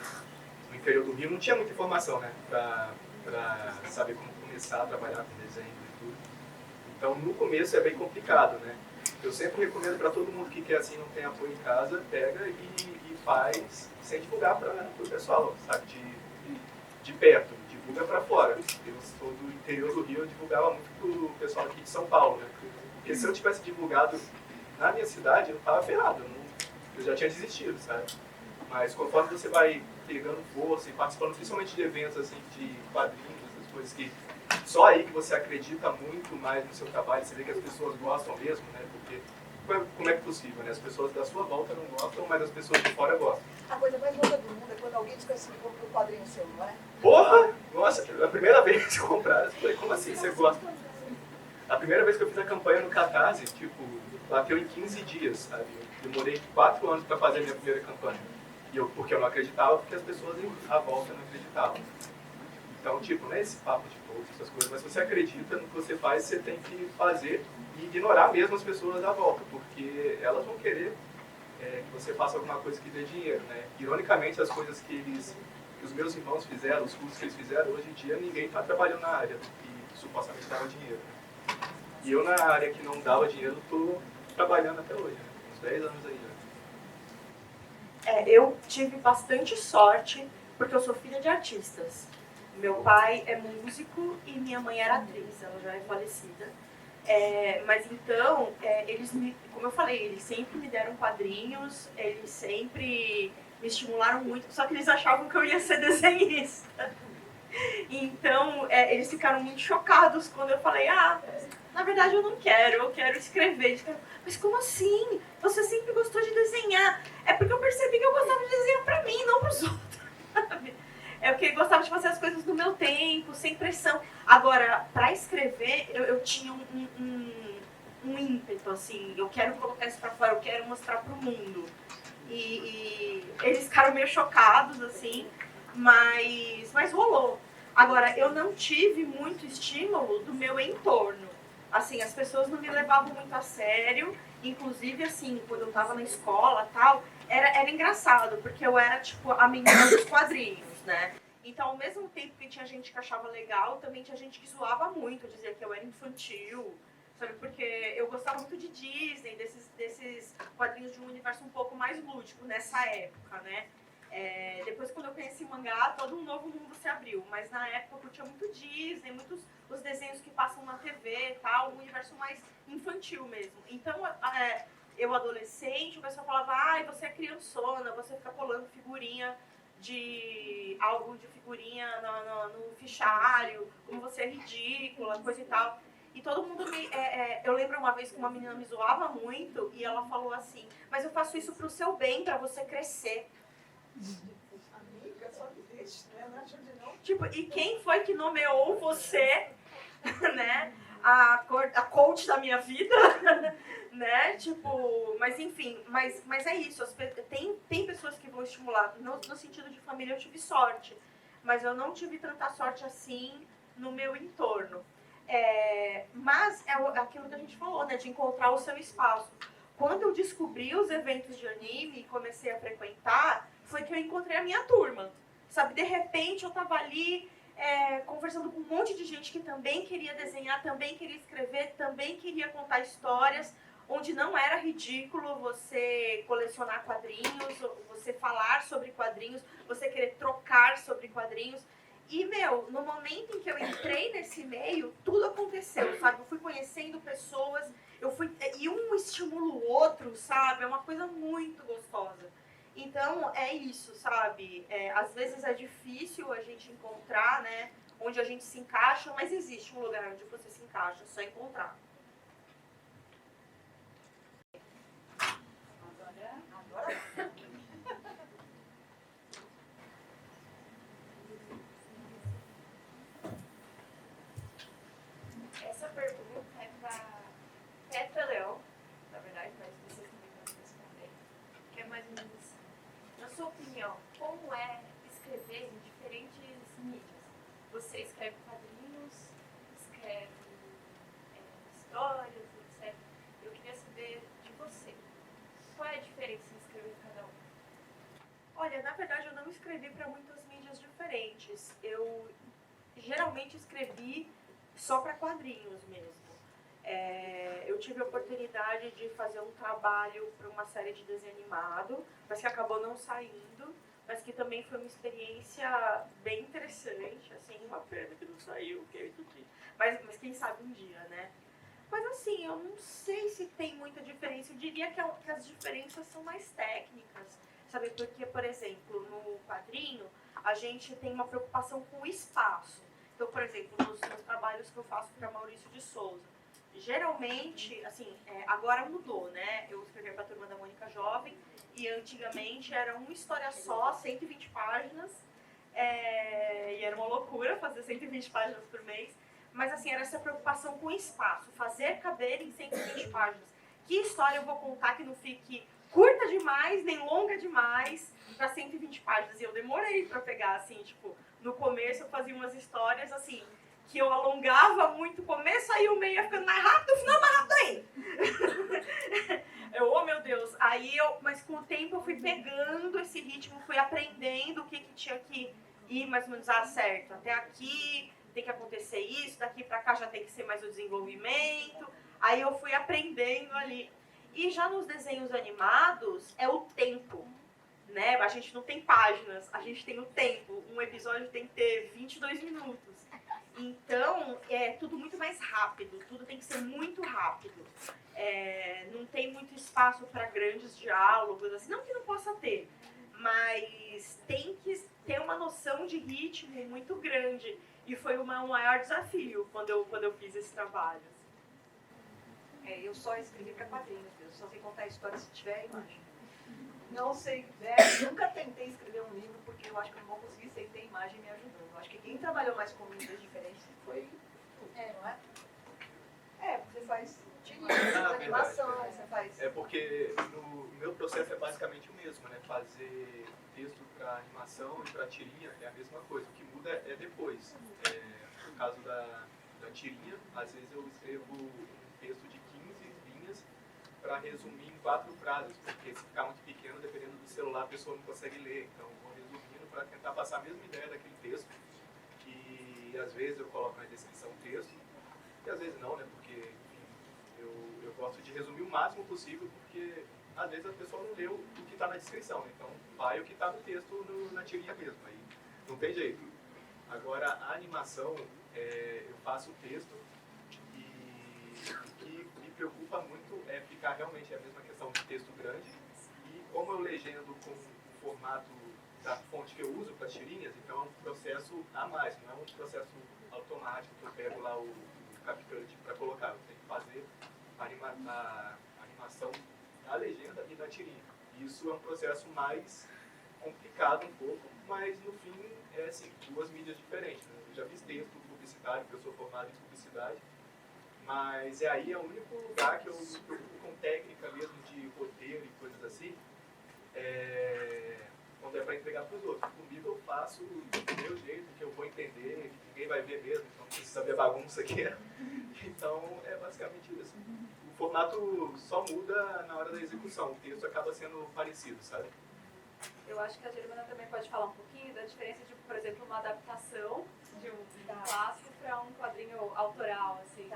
no interior do Rio não tinha muita informação, né? Para saber como começar a trabalhar com desenho e tudo. Então, no começo é bem complicado, né? Eu sempre recomendo para todo mundo que quer assim, não tem apoio em casa, pega e faz sem divulgar para o pessoal, sabe? De perto, divulga para fora. Eu sou do interior do Rio, eu divulgava muito para o pessoal aqui de São Paulo, né? Porque se eu tivesse divulgado na minha cidade, eu estava ferrado, eu já tinha desistido, sabe? Mas conforme você vai pegando força e participando principalmente de eventos assim, de quadrinhos, essas coisas que só aí que você acredita muito mais no seu trabalho, você vê que as pessoas gostam mesmo, né? Porque como é que é possível, né? As pessoas da sua volta não gostam, mas as pessoas de fora gostam. A coisa mais louca do mundo é quando alguém diz que assim, comprou um quadrinho seu, não é? Porra! Nossa, a primeira vez que compraram, eu falei, como assim você gosta? A primeira vez que eu fiz a campanha no Catarse, tipo, bateu em 15 dias, sabe? Eu demorei 4 anos para fazer a minha primeira campanha. Porque eu não acreditava, porque as pessoas à volta não acreditavam. Então, tipo, não é esse papo de post, essas coisas, mas se você acredita no que você faz, você tem que fazer e ignorar mesmo as pessoas à volta, porque elas vão querer que você faça alguma coisa que dê dinheiro, né? Ironicamente, as coisas que os meus irmãos fizeram, os cursos que eles fizeram, hoje em dia ninguém está trabalhando na área que supostamente dava dinheiro. Né? E eu na área que não dava dinheiro, estou trabalhando até hoje, né? Uns 10 anos aí. Né? Eu tive bastante sorte, porque eu sou filha de artistas. Meu pai é músico e minha mãe era atriz, ela já é falecida. Mas então, eles como eu falei, eles sempre me deram quadrinhos, eles sempre me estimularam muito, só que eles achavam que eu ia ser desenhista. Então, eles ficaram muito chocados quando eu falei, na verdade eu não quero, eu quero escrever. Eles ficaram, mas como assim? Você sempre gostou de desenhar. É porque eu percebi que eu gostava de desenhar pra mim, não pros outros, sabe? É porque eu gostava de fazer as coisas no meu tempo, sem pressão. Agora, para escrever, eu tinha um ímpeto, assim, eu quero colocar isso para fora, eu quero mostrar para o mundo. E eles ficaram meio chocados, assim, mas rolou. Agora, eu não tive muito estímulo do meu entorno. Assim, as pessoas não me levavam muito a sério, inclusive, assim, quando eu estava na escola e tal, era engraçado, porque eu era, tipo, a menina dos quadrinhos, né? Então, ao mesmo tempo que tinha gente que achava legal, também tinha gente que zoava muito, dizia que eu era infantil, sabe? Porque eu gostava muito de Disney, desses quadrinhos de um universo um pouco mais lúdico nessa época, né? Depois, quando eu conheci mangá, todo um novo mundo se abriu. Mas na época eu curtia muito Disney, muitos os desenhos que passam na TV e tal, um universo mais infantil mesmo. Então, eu adolescente, o pessoal falava, você é criançona, você fica colando figurinha de álbum de figurinha no fichário, como você é ridícula, coisa e tal. E todo mundo eu lembro uma vez que uma menina me zoava muito e ela falou assim, mas eu faço isso pro seu bem, pra você crescer. Amiga, só me deixa, né? Não ajude não. Tipo, e quem foi que nomeou você, né, a coach da minha vida, né? Tipo, mas enfim, mas é isso. Tem pessoas que vão estimular. No sentido de família eu tive sorte, mas eu não tive tanta sorte assim no meu entorno. Mas é aquilo que a gente falou, né? De encontrar o seu espaço. Quando eu descobri os eventos de anime e comecei a frequentar, foi que eu encontrei a minha turma. Sabe, de repente eu tava ali conversando com um monte de gente que também queria desenhar, também queria escrever, também queria contar histórias, onde não era ridículo você colecionar quadrinhos, você falar sobre quadrinhos, você querer trocar sobre quadrinhos. E, no momento em que eu entrei nesse meio, tudo aconteceu, sabe? Eu fui conhecendo pessoas, e um estimula o outro, sabe? É uma coisa muito gostosa. Então, é isso, sabe? Às vezes é difícil a gente encontrar, né? Onde a gente se encaixa, mas existe um lugar onde você se encaixa, é só encontrar. Agora Essa pergunta é para Petra Leão, na verdade, mas vocês também podem responder. Que é mais ou menos assim. Na sua opinião, como é escrever em diferentes mídias? Você escreve quadrinhos, escreve histórias, etc. Eu queria saber de você. Qual é a diferença em escrever cada um? Olha, na verdade eu não escrevi para muitas mídias diferentes. Eu geralmente escrevi só para quadrinhos mesmo. Eu tive a oportunidade de fazer um trabalho para uma série de desenho animado, mas que acabou não saindo, mas que também foi uma experiência bem interessante, assim, uma pena que não saiu, mas quem sabe um dia, né? Mas assim, eu não sei se tem muita diferença, eu diria que as diferenças são mais técnicas, sabe? Porque, por exemplo, no quadrinho, a gente tem uma preocupação com o espaço. Então, por exemplo, nos trabalhos que eu faço para Maurício de Souza, geralmente, assim, agora mudou, né? Eu escrevi para a Turma da Mônica Jovem e antigamente era uma história só, 120 páginas, e era uma loucura fazer 120 páginas por mês, mas assim, era essa preocupação com o espaço, fazer caber em 120 páginas. Que história eu vou contar que não fique curta demais, nem longa demais, para 120 páginas? E eu demorei para pegar, assim, tipo, no começo eu fazia umas histórias, assim, que eu alongava muito o começo, aí o meio ia ficando mais rápido, o final mais rápido ainda. Oh meu Deus, mas com o tempo eu fui pegando esse ritmo, fui aprendendo o que tinha que ir mais ou menos certo. Até aqui tem que acontecer isso, daqui pra cá já tem que ser mais o desenvolvimento. Aí eu fui aprendendo ali. E já nos desenhos animados é o tempo, né? A gente não tem páginas, a gente tem o tempo. Um episódio tem que ter 22 minutos. Então, é tudo muito mais rápido, tudo tem que ser muito rápido. Não tem muito espaço para grandes diálogos, assim, não que não possa ter, mas tem que ter uma noção de ritmo muito grande. E foi o meu maior desafio quando eu fiz esse trabalho. Eu só escrevi para quadrinhos, eu só sei contar a história se tiver a imagem. Não sei, nunca tentei escrever um livro porque eu acho que eu não vou conseguir sem ter imagem me ajudando. Eu acho que quem trabalhou mais com mídias diferentes foi tu, não é? Você faz tirinhas, animação, você faz... Porque no meu processo é basicamente o mesmo, né? Fazer texto para animação e para tirinha é a mesma coisa. O que muda é depois. No caso da tirinha, às vezes eu escrevo um texto de 15 linhas para resumir em 4 frases, porque se ficar muito pequeno, dependendo do celular, a pessoa não consegue ler. Então, eu vou resumindo para tentar passar a mesma ideia daquele texto. E às vezes eu coloco na descrição o texto, e às vezes não, né? Porque, enfim, eu gosto de resumir o máximo possível, porque às vezes a pessoa não leu o que está na descrição, né? Então vai o que está no texto na tirinha mesmo, aí não tem jeito. Agora, a animação, eu faço o texto e o que me preocupa muito é ficar realmente a mesma questão de texto grande, e como eu legendo com o formato da fonte que eu uso para as tirinhas, então é um processo a mais, não é um processo automático que eu pego lá o CapCut para colocar. Eu tenho que fazer a animação da legenda e da tirinha. Isso é um processo mais complicado um pouco, mas no fim é assim, 2 mídias diferentes, né? Eu já fiz texto publicitário, porque eu sou formado em publicidade, Mas aí é o único lugar que eu me preocupo com técnica mesmo de roteiro e coisas assim, quando é para entregar para os outros. Comigo eu faço do meu jeito, que eu vou entender, que ninguém vai ver mesmo, então não precisa ver a bagunça que é. Então é basicamente isso. O formato só muda na hora da execução, o texto acaba sendo parecido, sabe? Eu acho que a Germana também pode falar um pouquinho da diferença de, por exemplo, uma adaptação de um clássico para um quadrinho autoral, assim.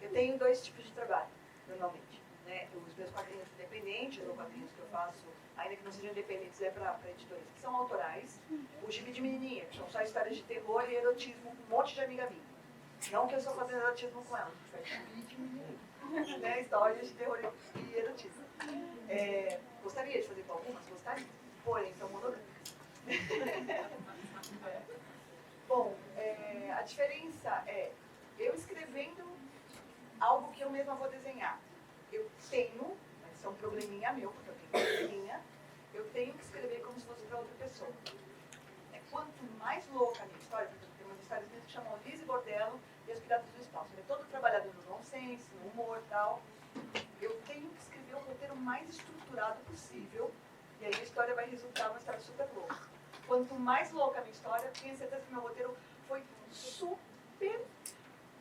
Eu tenho 2 tipos de trabalho, normalmente. Né? Os meus quadrinhos independentes, ou quadrinhos que eu faço, ainda que não sejam independentes, para editores, que são autorais. O Gibi de Menininha, que são só histórias de terror e erotismo com um monte de amiga minha. Não que eu estou fazendo erotismo com ela, a gente faz Gibi de Menininha. Né? Histórias de terror e erotismo. Gostaria de fazer com algumas, gostaria. Porém, são monogâmicas. Bom, a diferença é eu escrevendo algo que eu mesma vou desenhar. Eu tenho, mas isso é um probleminha meu, porque eu tenho uma probleminha, eu tenho que escrever como se fosse para outra pessoa. Quanto mais louca a minha história, porque tem umas histórias mesmo que chamam Liz e Bordello e Os Piratas do Espaço. Ele é todo trabalhado no nonsense, no humor e tal. Eu tenho que escrever o roteiro mais estruturado possível, e aí a história vai resultar uma história super louca. Quanto mais louca a minha história, eu tenho certeza que meu roteiro foi super,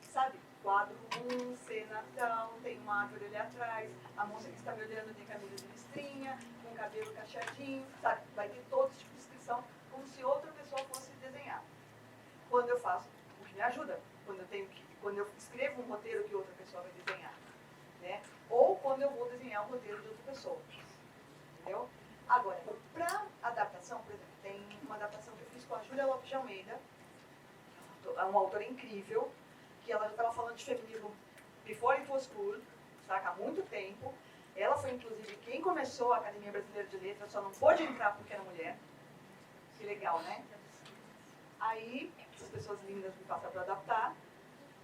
sabe? Quadro 1, cena tal, tem uma árvore ali atrás, a moça que está me olhando tem camisa de listrinha, com cabelo cacheadinho, sabe? Vai ter todo tipo de descrição, como se outra pessoa fosse desenhar. Quando eu faço, o que me ajuda, quando eu escrevo um roteiro que outra pessoa vai desenhar, né? Ou quando eu vou desenhar um roteiro de outra pessoa, entendeu? Agora, para adaptação, por exemplo, tem uma adaptação que eu fiz com a Júlia Lopes de Almeida, é uma autora incrível, que ela já estava falando de feminismo before it was cool, saca? Há muito tempo. Ela foi, inclusive, quem começou a Academia Brasileira de Letras, só não pôde entrar porque era mulher. Que legal, né? Aí, essas pessoas lindas me passaram para adaptar.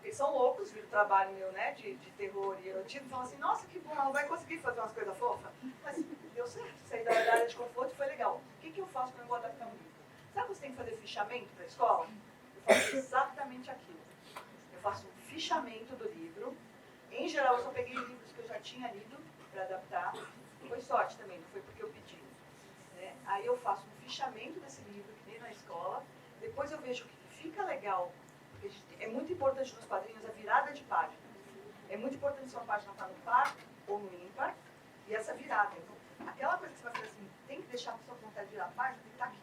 Eles são loucos, viram o trabalho meu, né, de terror e erotismo, e falam assim, nossa, que bom, ela vai conseguir fazer umas coisas fofas. Mas deu certo, saí da área de conforto e foi legal. O que eu faço quando eu vou adaptar um livro? Sabe que você tem que fazer fichamento para a escola? Eu faço exatamente aquilo. Eu faço um fichamento do livro. Em geral, eu só peguei livros que eu já tinha lido para adaptar. Foi sorte também, não foi porque eu pedi. Né? Aí eu faço um fichamento desse livro, que nem na escola. Depois eu vejo o que fica legal. Porque é muito importante nos quadrinhos a virada de página. É muito importante se uma página está no par ou no ímpar. E essa virada. Então, aquela coisa que você vai fazer assim, tem que deixar a sua vontade de virar a página, tem que estar aqui.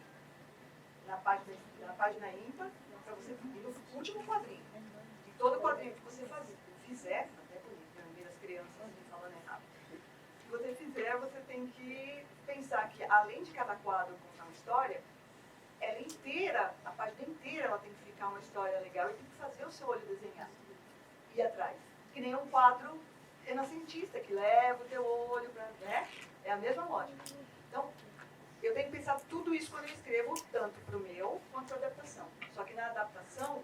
Na página ímpar, para você ir no último quadrinho. E todo quadrinho que você fizer, até bonito, né? No meio das crianças assim, falando errado. Se você fizer, você tem que pensar que, além de cada quadro contar uma história, ela inteira, a página inteira, ela tem que ficar uma história legal e tem que fazer o seu olho desenhar. E atrás. Que nem um quadro renascentista, que leva o teu olho para... né? É a mesma lógica. Então, eu tenho que pensar tudo isso quando eu escrevo, tanto para o meu quanto para a adaptação. Só que na adaptação,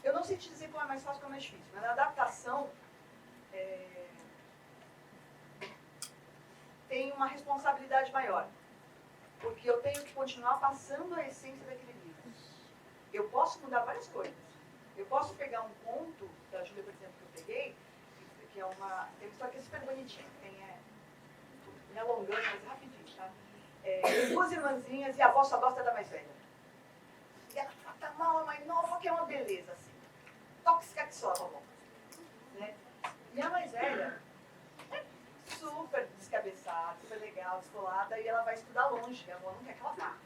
eu não sei te dizer qual é mais fácil ou qual é mais difícil, mas na adaptação tem uma responsabilidade maior. Porque eu tenho que continuar passando a essência daquele livro. Eu posso mudar várias coisas. Eu posso pegar um conto da Júlia, por exemplo, que eu peguei, que é tem uma história que é super bonitinha. Me alongando, mas rapidinho, tá? Duas irmãzinhas e a avó só gosta da mais velha. E ela trata mal a mais nova, que é uma beleza, assim. Tóxica que só, a vovó. Né? E a mais velha é super descabeçada, super legal, descolada, e ela vai estudar longe. A avó não quer que ela vá.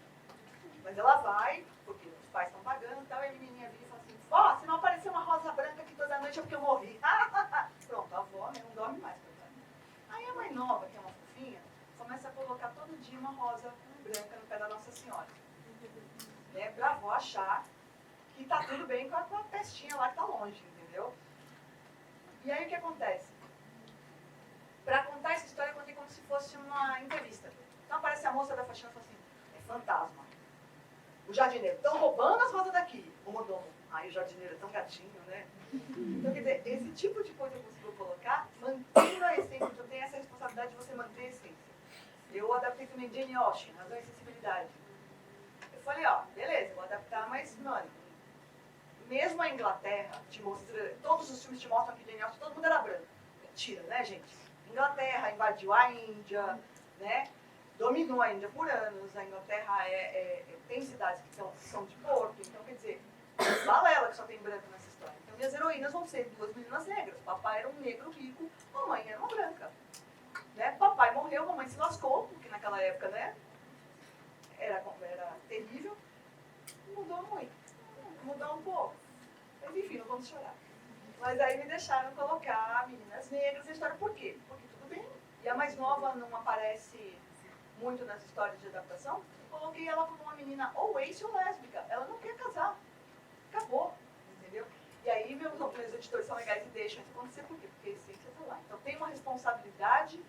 Mas ela vai, porque os pais estão pagando e tal, e a menininha vira e fala assim, vó, se não aparecer uma rosa branca aqui toda noite é porque eu morri. Pronto, a avó né, não dorme mais. Aí a mãe nova, que é uma fofinha, começa a colocar todo dia uma rosa branca no pé da Nossa Senhora. Né, pra avó achar que tá tudo bem com a pestinha lá que tá longe, entendeu? E aí o que acontece? Pra contar essa história, eu contei como se fosse uma entrevista. Então aparece a moça da faxina e fala assim, é fantasma. O jardineiro, estão roubando as rosas daqui. O mordomo, ai, o jardineiro é tão gatinho, né? Então, quer dizer, esse tipo de coisa eu consigo colocar, mantendo a essência. Então, tem essa responsabilidade de você manter a essência. Eu adaptei também Jane Austen, Razão e Sensibilidade. Eu falei, ó, beleza, vou adaptar, mas, mano, mesmo uma Inglaterra te mostra, todos os filmes te mostram que Jane Austen todo mundo era branco. Mentira, né, gente? Inglaterra invadiu a Índia, né? Dominou a Índia por anos. A Inglaterra tem cidades que são de porco, então quer dizer, balela que só tem branco nessa história. Então minhas heroínas vão ser duas meninas negras. Papai era um negro rico, mamãe era uma branca. Né? Papai morreu, mamãe se lascou, porque naquela época, né? Era terrível. Mudou muito. Mudou um pouco. Mas enfim, não vamos chorar. Mas aí me deixaram colocar meninas negras na história. Por quê? Porque tudo bem. E a mais nova não aparece muito nas histórias de adaptação. Eu coloquei ela como uma menina ou ace ou lésbica. Ela não quer casar. Acabou. Entendeu? E aí meus editores são legais e deixam isso acontecer. Por quê? Porque a essência está lá. Então tem uma responsabilidade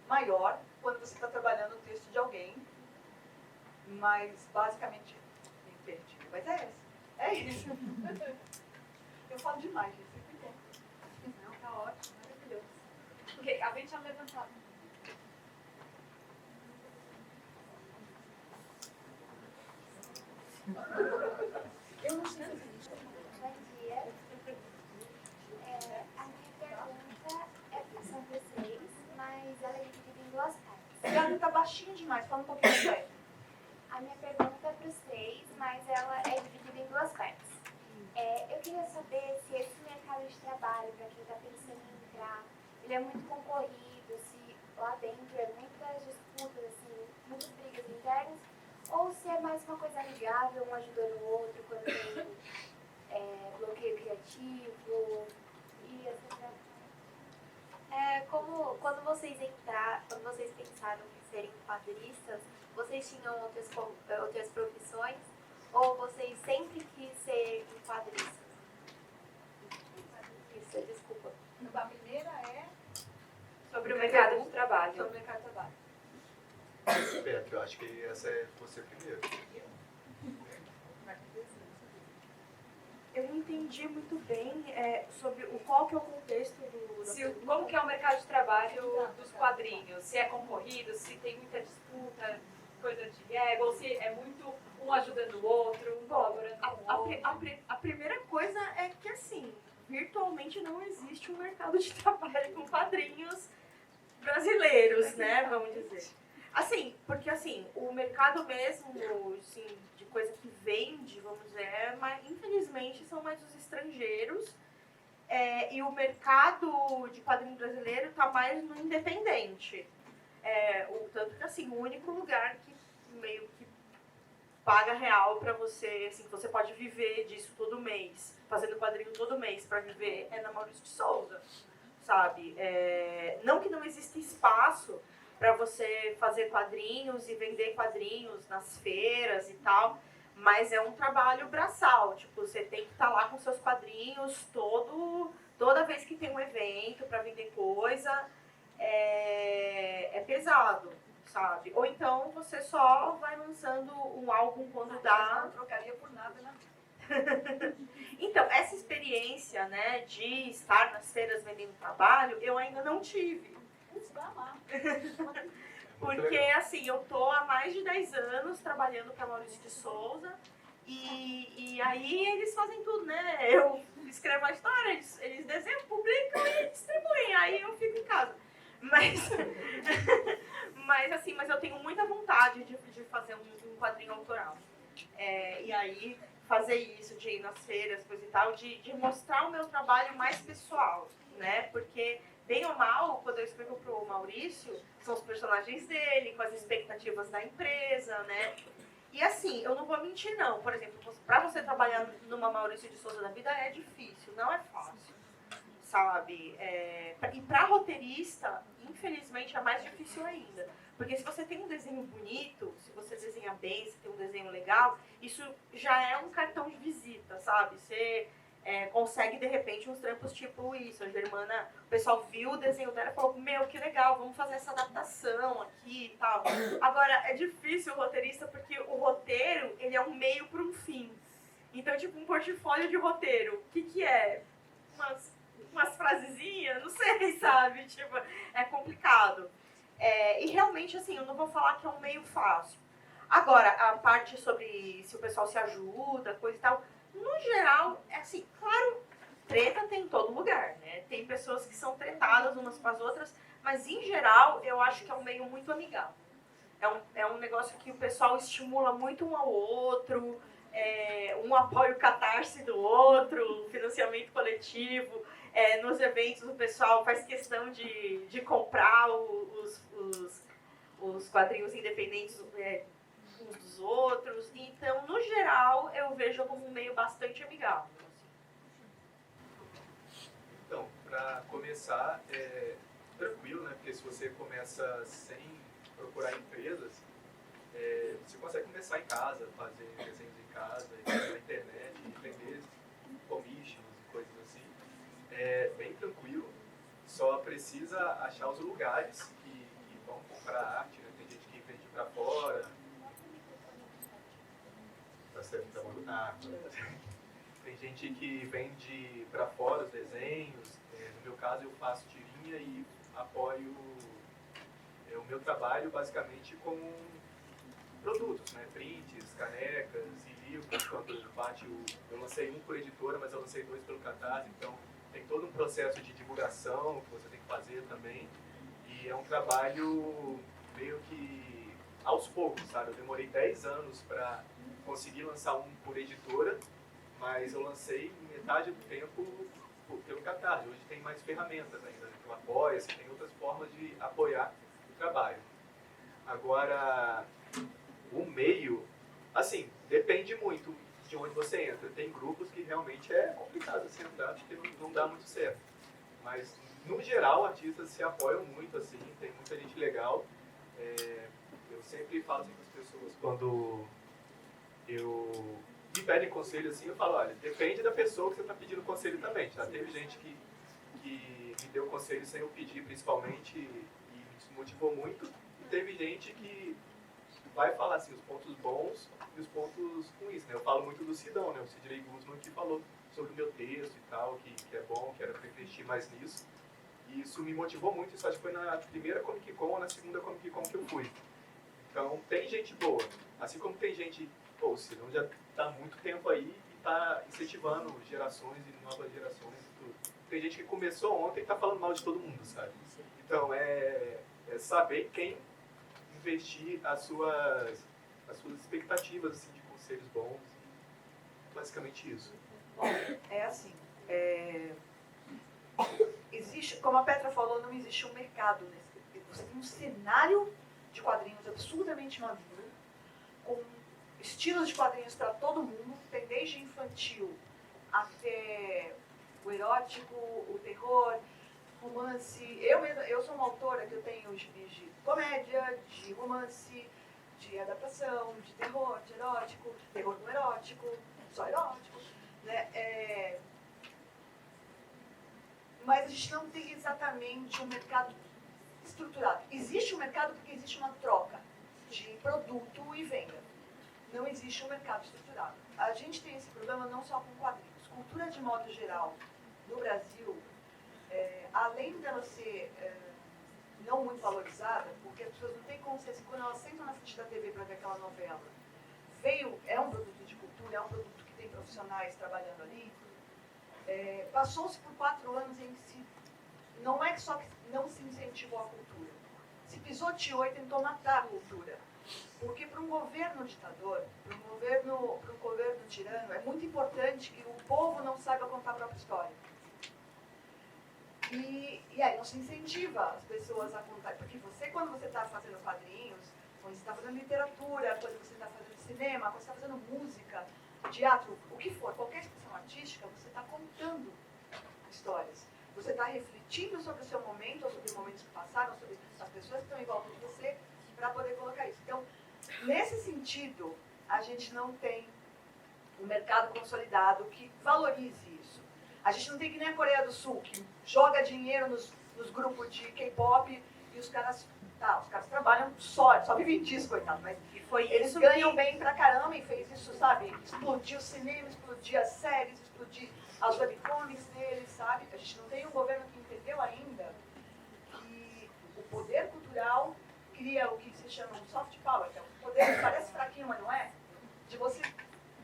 maior quando você está trabalhando o texto de alguém. Mas basicamente, me perdi. Mas é isso. É isso. Eu falo demais, gente. Sempre bom. Não, tá ótimo, maravilhoso. Ok, alguém tinha levantado. Eu não sei. Bom dia. A minha pergunta são para vocês, mas ela é dividida em duas partes. O gato tá baixinho demais, fala um pouquinho mais perto. A minha pergunta é para os três, mas ela é dividida em duas partes. Eu queria saber se esse mercado de trabalho, para quem está pensando em entrar, ele é muito concorrido, se lá dentro é muitas disputas, assim, muitas brigas internas, ou se é mais uma coisa amigável, um ajudando o outro quando tem bloqueio criativo e assim. Quando vocês pensaram em serem quadristas, vocês tinham outras profissões ou vocês sempre quis ser quadristas? Isso, desculpa. A primeira é sobre o mercado de trabalho. Sobre o mercado de trabalho. Beto, eu acho que essa é você primeiro. Eu não entendi muito bem sobre qual que é o contexto Como que é o mercado de trabalho dos quadrinhos? Se é concorrido, se tem muita disputa, coisa de ego, ou se é muito um ajudando o outro, um colaborando com o outro. A primeira coisa é que, assim, virtualmente não existe um mercado de trabalho com quadrinhos brasileiros, né, vamos dizer. Assim, porque assim, o mercado mesmo, assim, de coisa que vende, vamos dizer, mas infelizmente são mais os estrangeiros. E o mercado de quadrinho brasileiro está mais no independente. Tanto que assim, o único lugar que meio que paga real para você, assim, você pode viver disso todo mês, fazendo quadrinho todo mês para viver, é na Maurício de Souza, sabe? Não que não exista espaço para você fazer quadrinhos e vender quadrinhos nas feiras e tal, mas é um trabalho braçal, tipo, você tem que estar lá com seus quadrinhos toda vez que tem um evento para vender coisa, é pesado, sabe? Ou então você só vai lançando um álbum quando dá. Não trocaria por nada, né? Então, essa experiência, né, de estar nas feiras vendendo trabalho, eu ainda não tive. Porque, assim, eu tô há mais de 10 anos trabalhando para Maurício de Souza e aí eles fazem tudo, né? Eu escrevo a história, eles desenham, publicam e distribuem, aí eu fico em casa. Mas eu tenho muita vontade de fazer um quadrinho autoral. E aí, fazer isso, de ir nas feiras, coisa e tal, de mostrar o meu trabalho mais pessoal, né? Porque, bem ou mal, quando eu escrevo pro Maurício, são os personagens dele, com as expectativas da empresa, né? E assim, eu não vou mentir não. Por exemplo, pra você trabalhar numa Maurício de Souza da vida é difícil, não é fácil, sabe? E pra roteirista, infelizmente, é mais difícil ainda. Porque se você tem um desenho bonito, se você desenha bem, se tem um desenho legal, isso já é um cartão de visita, sabe? Você consegue, de repente, uns trampos tipo isso. A Germana, o pessoal viu o desenho dela e falou, meu, que legal, vamos fazer essa adaptação aqui e tal. Agora, é difícil o roteirista porque o roteiro, ele é um meio para um fim. Então, tipo, um portfólio de roteiro, o que é? Umas frasezinhas? Não sei, sabe? Tipo, é complicado. E realmente, assim, eu não vou falar que é um meio fácil. Agora, a parte sobre se o pessoal se ajuda, coisa e tal, no geral, assim, claro em todo lugar, né? Tem pessoas que são tretadas umas com as outras, mas em geral eu acho que é um meio muito amigável. É um negócio que o pessoal estimula muito um ao outro, um apoia o catarse do outro, financiamento coletivo. Nos eventos o pessoal faz questão de comprar os quadrinhos independentes uns dos outros. Então, no geral, eu vejo como um meio bastante amigável. Então, para começar, é tranquilo, né? Porque se você começa sem procurar empresas, você consegue começar em casa, fazer desenhos em casa, ir na internet, vender commissions e coisas assim. É bem tranquilo, só precisa achar os lugares que vão comprar arte, né? Tem gente que vende para fora. Tá certo, tá bom. Tem gente que vende para fora os desenhos. No meu caso, eu faço tirinha e apoio o meu trabalho basicamente com produtos, né? Prints, canecas e livros. Quando bate eu lancei um por editora, mas eu lancei 2 pelo Catarse, então tem todo um processo de divulgação que você tem que fazer também. E é um trabalho meio que aos poucos, sabe? Eu demorei 10 anos para conseguir lançar um por editora, mas eu lancei metade do tempo pelo Catarse. Hoje tem mais ferramentas ainda, né? Tem o Apoia-se, tem outras formas de apoiar o trabalho. Agora, o meio, assim, depende muito de onde você entra. Tem grupos que realmente é complicado assim entrar, porque não dá muito certo. Mas, no geral, artistas se apoiam muito, assim, tem muita gente legal. Eu sempre falo assim com as pessoas, quando me pedem conselho assim, eu falo, olha, depende da pessoa que você está pedindo conselho também. Já teve gente que me deu conselho sem eu pedir, principalmente, e me desmotivou muito. E teve gente que vai falar assim, os pontos bons e os pontos ruins, né? Eu falo muito do Sidão, né? O Sidney Guzman, que falou sobre o meu texto e tal, que é bom, que era para investir mais nisso. E isso me motivou muito, isso acho que foi na primeira Comic Con ou na segunda Comic Con que eu fui. Então, tem gente boa. Assim como tem gente, o Sidão já está há muito tempo aí e está incentivando gerações e novas gerações e tudo. Tem gente que começou ontem e está falando mal de todo mundo, sabe? Então, é saber quem investir as suas expectativas assim, de conselhos bons. Basicamente isso. Bom, é assim. Existe, como a Petra falou, não existe um mercado nesse. Você tem um cenário de quadrinhos absurdamente maduro, com estilos de quadrinhos para todo mundo, tem desde infantil até o erótico, o terror, romance. Eu sou uma autora que eu tenho gibis de comédia, de romance, de adaptação, de terror, de erótico, terror no erótico, só erótico, né? Mas a gente não tem exatamente um mercado estruturado. Existe um mercado porque existe uma troca de produto e venda. Não existe um mercado estruturado. A gente tem esse problema não só com quadrinhos. Cultura de modo geral, no Brasil, além dela ser não muito valorizada, porque as pessoas não têm consciência, quando elas sentam na frente da TV para ver aquela novela, é um produto de cultura, é um produto que tem profissionais trabalhando ali, passou-se por 4 anos em que não é só que não se incentivou a cultura, se pisoteou e tentou matar a cultura. Porque para um governo ditador, para um governo tirano, é muito importante que o povo não saiba contar a própria história. E aí não se incentiva as pessoas a contar. Porque quando você está fazendo quadrinhos, quando você está fazendo literatura, quando você está fazendo cinema, quando você está fazendo música, teatro, o que for, qualquer expressão artística, você está contando histórias. Você está refletindo sobre o seu momento, ou sobre momentos que passaram, sobre as pessoas que estão em volta de você, para poder colocar isso. Então, nesse sentido, a gente não tem um mercado consolidado que valorize isso. A gente não tem que nem a Coreia do Sul, que joga dinheiro nos grupos de K-pop e os caras trabalham só vivem disso, coitado, mas eles ganham bem pra caramba e fez isso, sabe? Explodir o cinema, explodir as séries, explodir as webcomics deles, sabe? A gente não tem um governo que entendeu ainda que o poder cultural cria o que se chama um soft power, que é um poder que parece fraquinho, mas não é, de você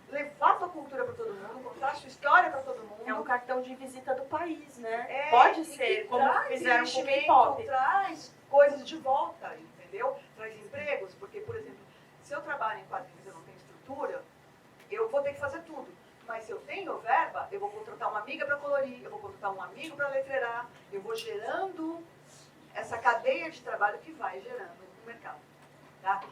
levar contar a sua cultura para todo mundo, contar a sua história para todo mundo. É um cartão de visita do país, né? É, Pode e ser, que como traz fizeram com o investimento, K-pop. traz coisas de volta, entendeu? Traz empregos, porque, por exemplo, se eu trabalho em quadrinhos e eu não tenho estrutura, eu vou ter que fazer tudo. Mas se eu tenho verba, eu vou contratar uma amiga para colorir, eu vou contratar um amigo para letrerar, eu vou gerando essa cadeia de trabalho que vai gerando no mercado. Tá?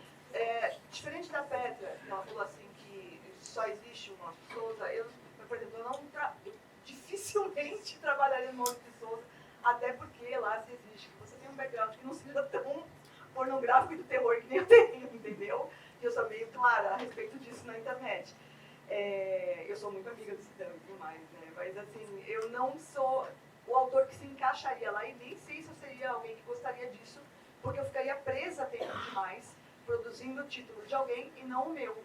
Diferente da Petra, ela falou assim que só existe o Maurício de Souza, eu, por exemplo, eu dificilmente trabalharia no Maurício de Souza, até porque lá se exige que você tenha um background que não seja tão pornográfico e do terror que nem eu tenho, entendeu? E eu sou meio clara a respeito disso na internet. Eu sou muito amiga do Cidão e tudo mais, né? Mas assim, eu não sou o autor que se encaixaria lá e nem sei se eu seria alguém que gostaria disso, porque eu ficaria presa tempo demais produzindo o título de alguém e não o meu.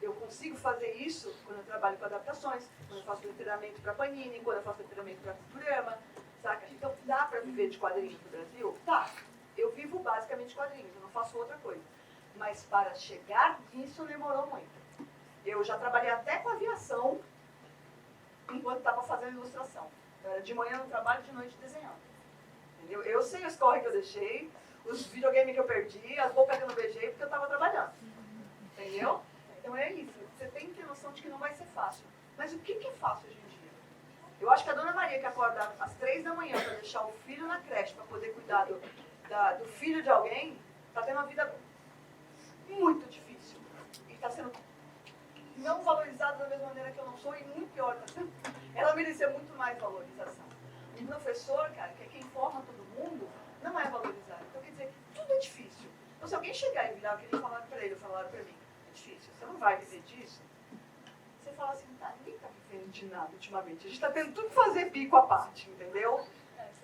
Eu consigo fazer isso quando eu trabalho com adaptações, quando eu faço letramento para Panini, quando eu faço letramento para Futurama, saca? Então dá para viver de quadrinhos no Brasil? Tá. Eu vivo basicamente de quadrinhos, eu não faço outra coisa. Mas para chegar nisso demorou muito. Eu já trabalhei até com aviação enquanto estava fazendo ilustração. Eu era de manhã no trabalho, de noite desenhando. Entendeu? Eu sei os corre que eu deixei, os videogames que eu perdi, as bocas que eu não beijei, porque eu estava trabalhando. Entendeu? Então é isso. Você tem que ter noção de que não vai ser fácil. Mas o que é fácil hoje em dia? Eu acho que a Dona Maria que acorda às 3 da manhã para deixar o filho na creche, para poder cuidar do filho de alguém, está tendo uma vida muito difícil. E está sendo não valorizada da mesma maneira que eu não sou, e muito pior. Ela merecia muito mais valorização. Um professor, cara, que é quem forma todo mundo, não é valorizado. Então, quer dizer, tudo é difícil. Então, se alguém chegar e virar, que nem falaram para ele, ou falaram para mim, é difícil, você não vai viver disso, você fala assim, tá, ninguém tá vivendo de nada ultimamente. A gente tá tendo tudo fazer bico à parte, entendeu?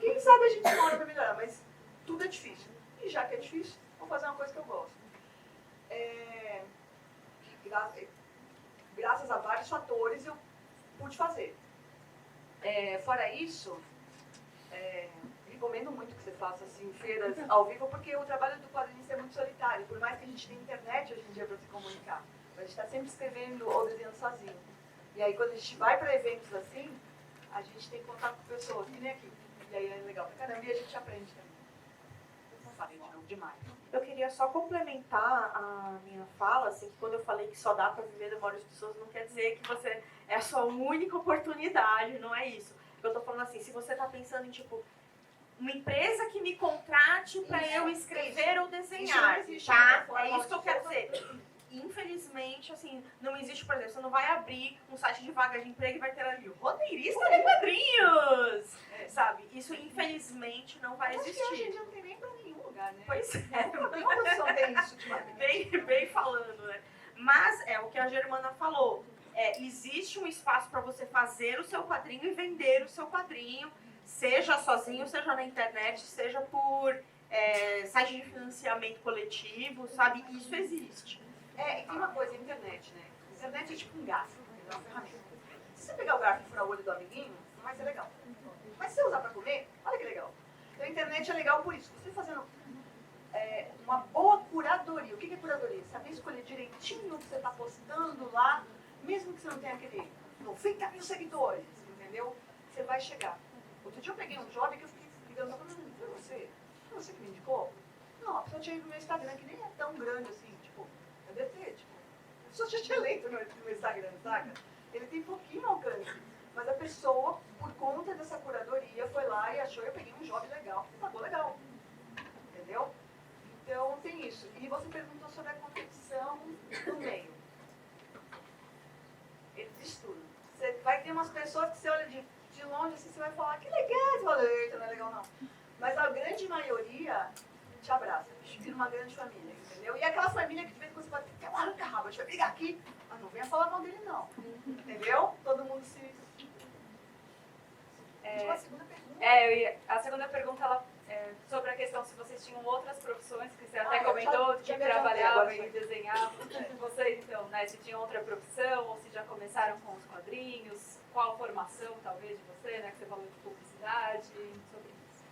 Quem sabe a gente uma hora vai melhorar, mas tudo é difícil. E já que é difícil, vou fazer uma coisa que eu gosto. Graças a vários fatores eu pude fazer. Fora isso, recomendo muito que você faça assim, feiras ao vivo, porque o trabalho do quadrinista é muito solitário, por mais que a gente tenha internet hoje em dia para se comunicar. A gente está sempre escrevendo ou desenhando sozinho. E aí quando a gente vai para eventos assim, a gente tem contato com pessoas, que nem aqui. E aí é legal pra caramba e a gente aprende também. Eu não falei de novo demais. Eu queria só complementar a minha fala, assim, que quando eu falei que só dá para viver do Maurício de Souza, não quer dizer que você é a sua única oportunidade, não é isso. Eu tô falando assim, se você tá pensando em, tipo, uma empresa que me contrate para eu escrever ou desenhar, tá? É isso que eu quero dizer. Infelizmente, assim, não existe, por exemplo, você não vai abrir um site de vaga de emprego e vai ter ali o roteirista de quadrinhos, sabe? Isso, infelizmente, não vai existir. Acho que hoje em dia não tem nem pra nenhum lugar, né? Pois é. Nenhuma profissão tem isso ultimamente. Bem falando, né? Mas é o que a Germana falou. Existe um espaço para você fazer o seu quadrinho e vender o seu quadrinho, seja sozinho, seja na internet, seja por site de financiamento coletivo, sabe? Isso existe. E tem uma coisa, a internet, né? A internet é tipo um garfo, é uma ferramenta. Se você pegar o garfo e furar o olho do amiguinho, não vai ser legal. Mas se você usar pra comer, olha que legal. Então a internet é legal por isso. Você fazendo uma boa curadoria. O que é curadoria? Saber escolher direitinho o que você está postando lá, mesmo que você não tenha aquele 90 mil seguidores, entendeu? Você vai chegar. Outro dia eu peguei um job que eu fiquei ligando, foi você? Foi você que me indicou? Não, a pessoa tinha ido no meu Instagram, que nem é tão grande assim, tipo, eu devo ter, tipo, a pessoa já tinha leito no meu Instagram, saca? Ele tem pouquinho alcance, mas a pessoa, por conta dessa curadoria, foi lá e achou, eu peguei um job legal, e pagou legal, entendeu? Então tem isso. E você perguntou sobre a competição no meio. Existe tudo. Você vai ter umas pessoas que você olha de longe assim, você vai falar, que legal, você fala, eita, não é legal não. Mas a grande maioria te abraça, vira uma grande família, entendeu? E aquela família que de vez em quando você vai ter um arranca-rabo, a gente vai brigar aqui, mas não venha falar mal dele não, entendeu? Todo mundo se... A segunda pergunta, ela, sobre a questão se vocês tinham outras profissões, que você até comentou, que trabalhava e desenhava. Vocês, então, né, se tinham outra profissão, ou se já começaram com os quadrinhos, qual a formação, talvez, de você, né, que você falou de publicidade, sobre isso.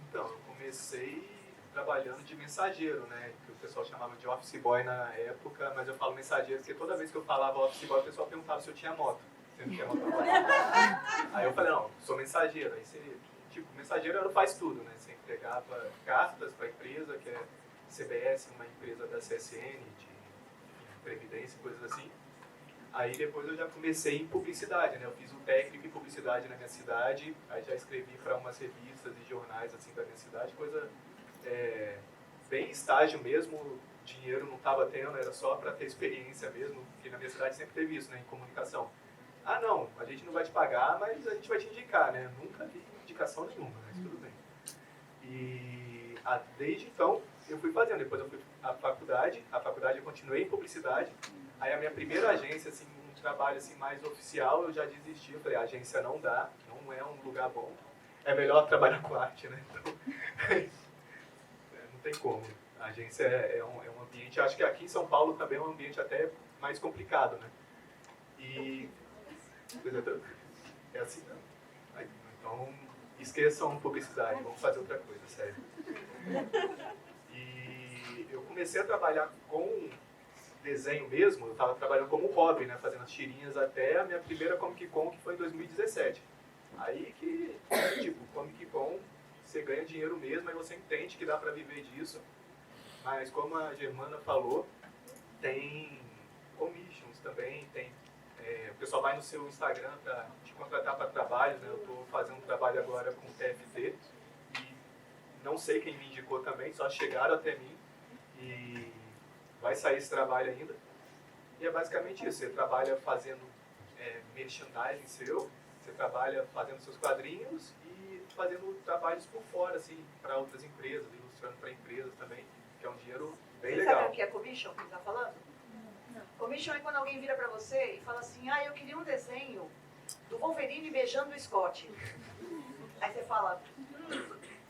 Então, eu comecei trabalhando de mensageiro, né? Que o pessoal chamava de office boy na época, mas eu falo mensageiro porque toda vez que eu falava office boy, o pessoal perguntava se eu tinha moto. Você não tinha moto? Aí eu falei, não, sou mensageiro. Aí você, tipo, mensageiro faz tudo, né? Você entregava cartas para a empresa, que é CBS, uma empresa da CSN, de previdência, coisas assim. Aí depois eu já comecei em publicidade, né? Eu fiz um técnico em publicidade na minha cidade, aí já escrevi para umas revistas e jornais assim da minha cidade, coisa bem estágio mesmo, dinheiro não estava tendo, era só para ter experiência mesmo, porque na minha cidade sempre teve isso, né? Em comunicação. Ah não, a gente não vai te pagar, mas a gente vai te indicar, né? Nunca vi indicação nenhuma, mas tudo bem. E desde então eu fui fazendo, depois eu fui à faculdade eu continuei em publicidade. Aí a minha primeira agência, assim, um trabalho assim, mais oficial, eu já desisti. Eu falei, a agência não dá, não é um lugar bom. É melhor trabalhar com arte, né? Então, não tem como. A agência é um ambiente, acho que aqui em São Paulo também é um ambiente até mais complicado, né? E... é assim, não. Então, esqueçam publicidade, vamos fazer outra coisa, sério. E eu comecei a trabalhar com desenho mesmo, eu estava trabalhando como hobby, né, fazendo as tirinhas até a minha primeira Comic Con, que foi em 2017. Aí que, tipo, Comic Con, você ganha dinheiro mesmo, aí você entende que dá para viver disso. Mas como a Germana falou, tem commissions também, o pessoal vai no seu Instagram para te contratar para trabalhos, né, eu estou fazendo um trabalho agora com o TFT, e não sei quem me indicou também, só chegaram até mim, e vai sair esse trabalho ainda. E é basicamente isso, você trabalha fazendo merchandising seu, você trabalha fazendo seus quadrinhos e fazendo trabalhos por fora, assim, para outras empresas, ilustrando para empresas também, que é um dinheiro bem legal. Sabe o que é commission que você está falando? Não. Commission é quando alguém vira para você e fala assim, eu queria um desenho do Wolverine beijando o Scott. Aí você fala,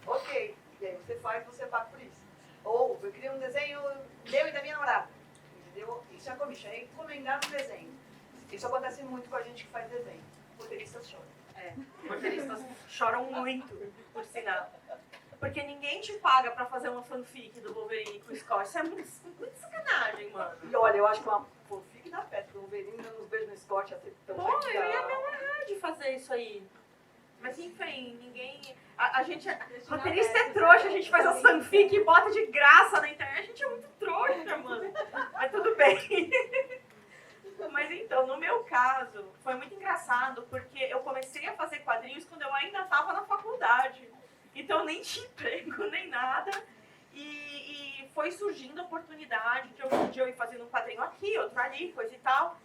ok, e aí você faz, você paga por isso. Ou eu queria um desenho meu e da minha namorada. Entendeu? Isso é commission, é encomendar um desenho. Isso acontece muito com a gente que faz desenho. Roteiristas choram. Roteiristas choram muito, por sinal. Porque ninguém te paga pra fazer uma fanfic do Wolverine com o Scott. Isso é muito sacanagem, mano. E olha, eu acho que uma fanfic dá pé, do Wolverine dando uns beijos no Scott ia ser tão legal. Eu ia me amarrar de fazer isso aí. Mas enfim, ninguém... A gente roteirista é trouxa, a gente faz as fanfic e bota de graça na internet. A gente é muito trouxa, mano. Mas tudo bem. Mas então, no meu caso, foi muito engraçado, porque eu comecei a fazer quadrinhos quando eu ainda estava na faculdade. Então eu nem tinha emprego, nem nada. E foi surgindo a oportunidade de eu ir fazendo um quadrinho aqui, outro ali, coisa e tal.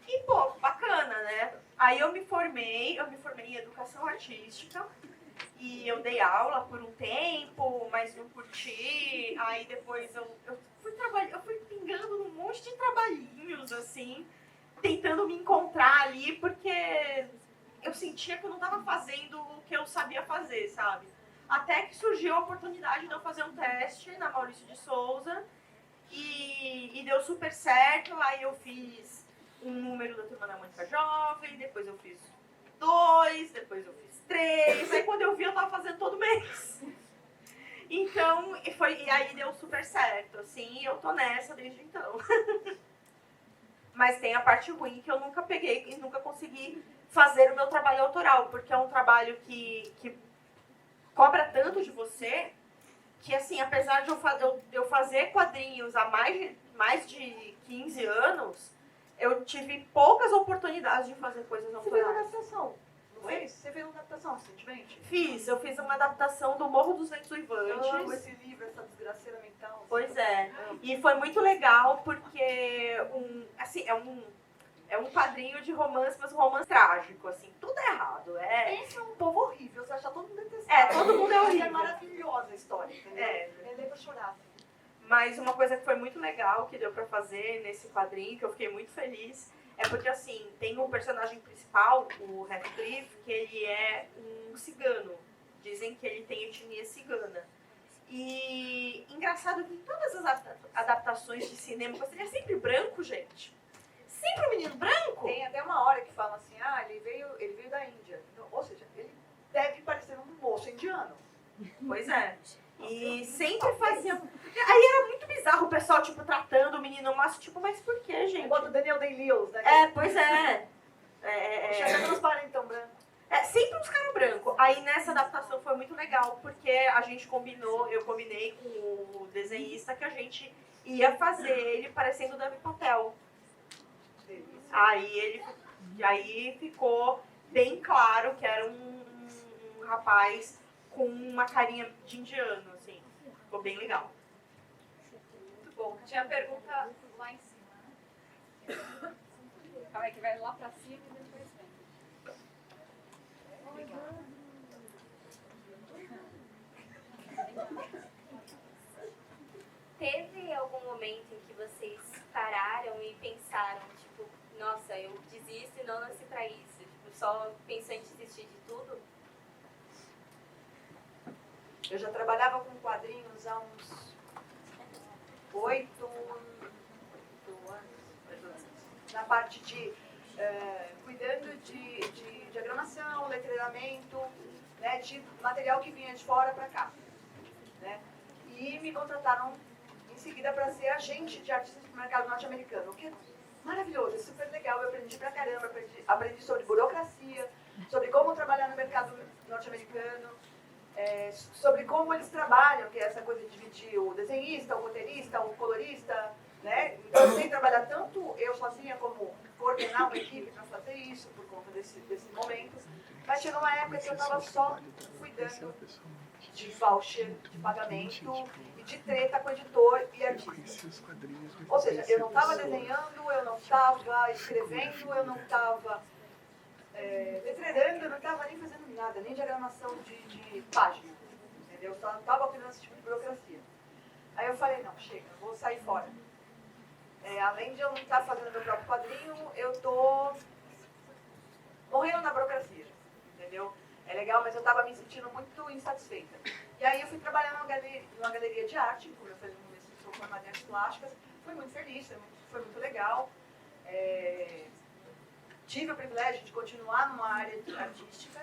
E, pô, bacana, né? Aí eu me formei em educação artística. E eu dei aula por um tempo, mas não curti. Aí depois eu fui pingando num monte de trabalhinhos, assim, tentando me encontrar ali, porque eu sentia que eu não estava fazendo o que eu sabia fazer, sabe? Até que surgiu a oportunidade de eu fazer um teste na Maurício de Souza e deu super certo. Aí eu fiz um número da Turma da Mônica Jovem, depois eu fiz 2, depois eu fiz 3, aí quando eu vi eu tava fazendo todo mês. Então, e aí deu super certo, assim, e eu tô nessa desde então. Mas tem a parte ruim que eu nunca peguei e nunca consegui fazer o meu trabalho autoral, porque é um trabalho que cobra tanto de você, que assim, apesar de eu fazer quadrinhos há mais de 15 anos, eu tive poucas oportunidades de fazer coisas autorais. Você fez uma adaptação, não foi? Você fez uma adaptação recentemente? Eu fiz uma adaptação do Morro dos Ventos Uivantes. Eu amo esse livro, essa desgraceira mental. Pois é. E foi muito legal porque é um quadrinho de romance, mas um romance trágico, assim, tudo errado. Esse é um povo horrível, você acha todo mundo detestável. Todo mundo é horrível. É maravilhosa a história, entendeu? É leva a chorar. Mas uma coisa que foi muito legal que deu pra fazer nesse quadrinho, que eu fiquei muito feliz, é porque, assim, tem um personagem principal, o Radcliffe, que ele é um cigano. Dizem que ele tem etnia cigana. E engraçado que em todas as adaptações de cinema, você é sempre branco, gente. Sempre um menino branco. Tem até uma hora que fala assim, ele veio da Índia. Então, ou seja, ele deve parecer um moço indiano. Pois é. E sempre fazia... Aí era muito bizarro o pessoal, tipo, tratando o menino mas tipo, mas por que, gente? Bota o Daniel Day-Lewis, né? Pois é. Chega transparentão branco. Sempre uns caras brancos. Aí nessa adaptação foi muito legal, porque a gente combinou, eu combinei com o desenhista que a gente ia fazer ele parecendo o Dev Patel. Aí ficou bem claro que era um rapaz com uma carinha de indiano, assim. Ficou bem legal. Muito bom. Tinha pergunta lá em cima, né? Calma aí que vai lá pra cima e depois vem. Teve algum momento em que vocês pararam e pensaram, tipo, nossa, eu desisto e não nasci pra isso? Tipo, só pensou em desistir de tudo? Eu já trabalhava com quadrinhos há uns 8 anos, na parte de cuidando de diagramação, letreiramento, né, de material que vinha de fora para cá. Né? E me contrataram em seguida para ser agente de artistas do mercado norte-americano, o que é maravilhoso, é super legal, eu aprendi pra caramba, aprendi sobre burocracia, sobre como trabalhar no mercado norte-americano, sobre como eles trabalham, que é essa coisa de dividir o desenhista, o roteirista, o colorista, né? Então eu sei trabalhar tanto eu sozinha como coordenar uma equipe para fazer isso por conta desse momento, mas chegou uma época que eu estava só cuidando de voucher, de pagamento e de treta com editor e artista. Ou seja, eu não estava desenhando, eu não estava escrevendo, eu não estava letreirando, eu não estava nem fazendo nada, nem diagramação de página, entendeu? Eu só estava cuidando desse tipo de burocracia. Aí eu falei, não, chega, eu vou sair fora. Além de eu não estar fazendo meu próprio quadrinho, eu estou morrendo na burocracia, entendeu? É legal, mas eu estava me sentindo muito insatisfeita. E aí eu fui trabalhar numa galeria de arte, como eu falei no começo, sou formada em artes plásticas, fui muito feliz, foi muito legal. Tive o privilégio de continuar numa área artística,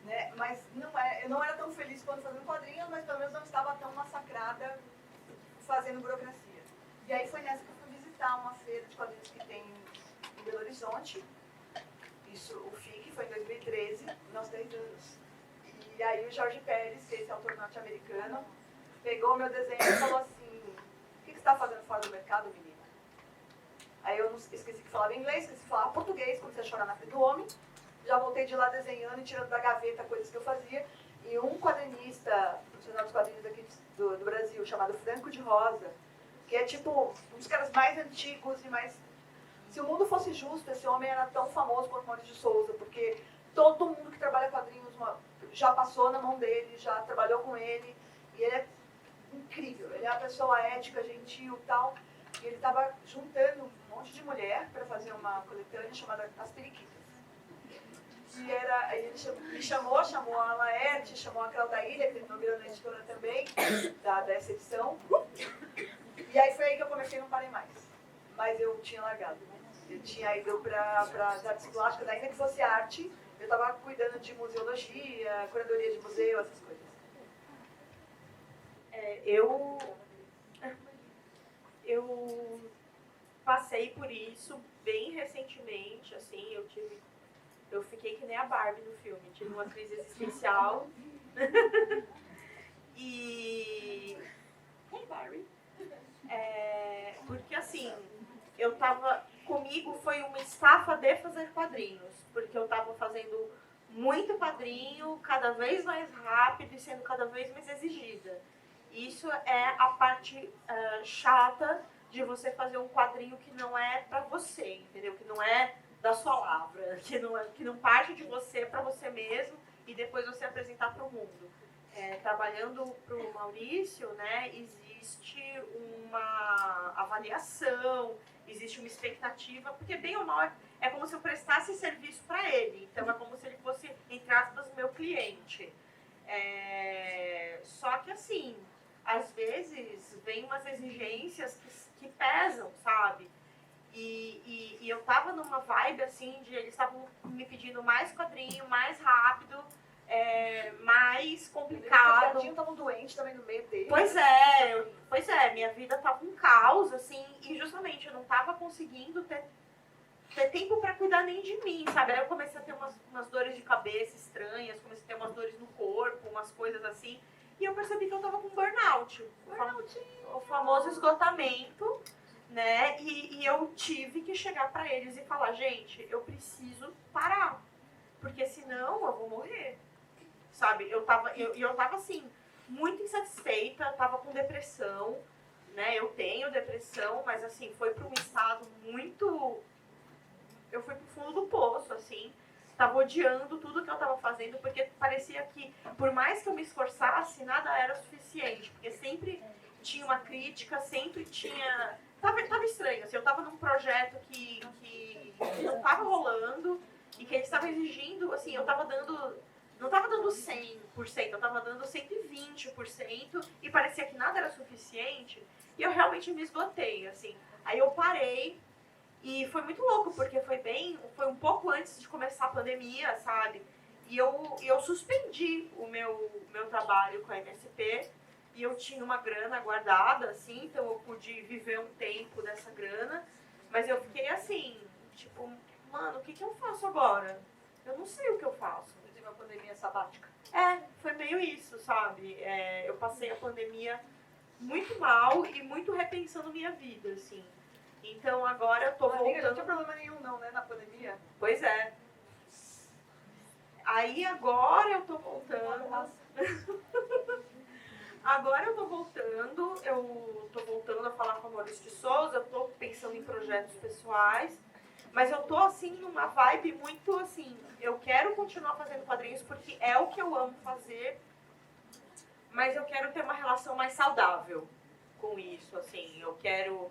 né? Mas eu não era tão feliz quando fazendo quadrinhos, mas pelo menos não estava tão massacrada fazendo burocracia. E aí foi nessa que eu fui visitar uma feira de quadrinhos que tem em Belo Horizonte. Isso, o FIC, foi em 2013, nós 10 anos. E aí o Jorge Pérez, que é esse autor norte-americano, pegou o meu desenho e falou assim, o que você está fazendo fora do mercado, menina? Aí eu esqueci que falava inglês, esqueci que falava português, comecei a chorar na frente do homem. Já voltei de lá desenhando e tirando da gaveta coisas que eu fazia. E um quadrinista, profissional dos quadrinhos aqui do Brasil, chamado Franco de Rosa, que é tipo um dos caras mais antigos e mais... Se o mundo fosse justo, esse homem era tão famoso quanto Maurício de Souza, porque todo mundo que trabalha quadrinhos já passou na mão dele, já trabalhou com ele, e ele é incrível, ele é uma pessoa ética, gentil e tal, e ele estava juntando um monte de mulher para fazer uma coletânea chamada As Periquitas. E ele me chamou a Laerte, chamou a Claudaília, que ele virou na editora também, dessa edição, e aí foi aí que eu comecei e não parei mais, mas eu tinha largado. Eu tinha ido para as artes plásticas, ainda que fosse arte, eu estava cuidando de museologia, curadoria de museu, essas coisas. Eu passei por isso bem recentemente, assim, eu fiquei que nem a Barbie no filme, tive uma crise existencial. E... Hey, Barbie. Porque assim, comigo foi uma estafa de fazer quadrinhos, porque eu estava fazendo muito quadrinho, cada vez mais rápido e sendo cada vez mais exigida. Isso é a parte chata de você fazer um quadrinho que não é para você, entendeu? Que não é da sua lavra, que não parte de você para você mesmo e depois você apresentar para o mundo. Trabalhando para o Maurício, né, existe uma avaliação, existe uma expectativa, porque bem ou mal é como se eu prestasse serviço para ele, então é como se ele fosse, entre aspas, meu cliente. Só que assim, às vezes vem umas exigências que pesam, sabe? E eu tava numa vibe assim, de eles estavam me pedindo mais quadrinho, mais rápido, mais complicado. Os estavam doentes também no meio dele. Pois é, minha vida tava um caos, assim, e justamente eu não tava conseguindo ter tempo pra cuidar nem de mim, sabe? Aí eu comecei a ter umas dores de cabeça estranhas, comecei a ter umas dores no corpo, umas coisas assim, e eu percebi que eu tava com burnout. O famoso esgotamento, né? E eu tive que chegar pra eles e falar, gente, eu preciso parar, porque senão eu vou morrer. Sabe, eu tava assim, muito insatisfeita, tava com depressão, né? Eu tenho depressão, mas assim, foi para um estado muito... Eu fui pro fundo do poço, assim, tava odiando tudo que eu tava fazendo, porque parecia que, por mais que eu me esforçasse, nada era suficiente, porque sempre tinha uma crítica, sempre tinha... Tava estranho, assim, eu tava num projeto que não tava rolando, e que eles estavam exigindo, assim, eu tava dando... Não tava dando 100%, eu tava dando 120% e parecia que nada era suficiente e eu realmente me esgotei, assim. Aí eu parei e foi muito louco, porque foi um pouco antes de começar a pandemia, sabe? E eu suspendi o meu trabalho com a MSP e eu tinha uma grana guardada, assim, então eu pude viver um tempo dessa grana, mas eu fiquei assim, tipo, mano, o que eu faço agora? Eu não sei o que eu faço. Uma pandemia sabática. Foi meio isso, sabe? Eu passei a pandemia muito mal e muito repensando minha vida, assim. Então agora eu tô voltando... Não tinha problema nenhum não, né, na pandemia? Pois é. Aí agora eu tô voltando... Agora eu tô voltando a falar com a Maurício de Souza, eu tô pensando em projetos pessoais, mas eu tô, assim, numa vibe muito, assim, eu quero continuar fazendo quadrinhos porque é o que eu amo fazer, mas eu quero ter uma relação mais saudável com isso, assim, eu quero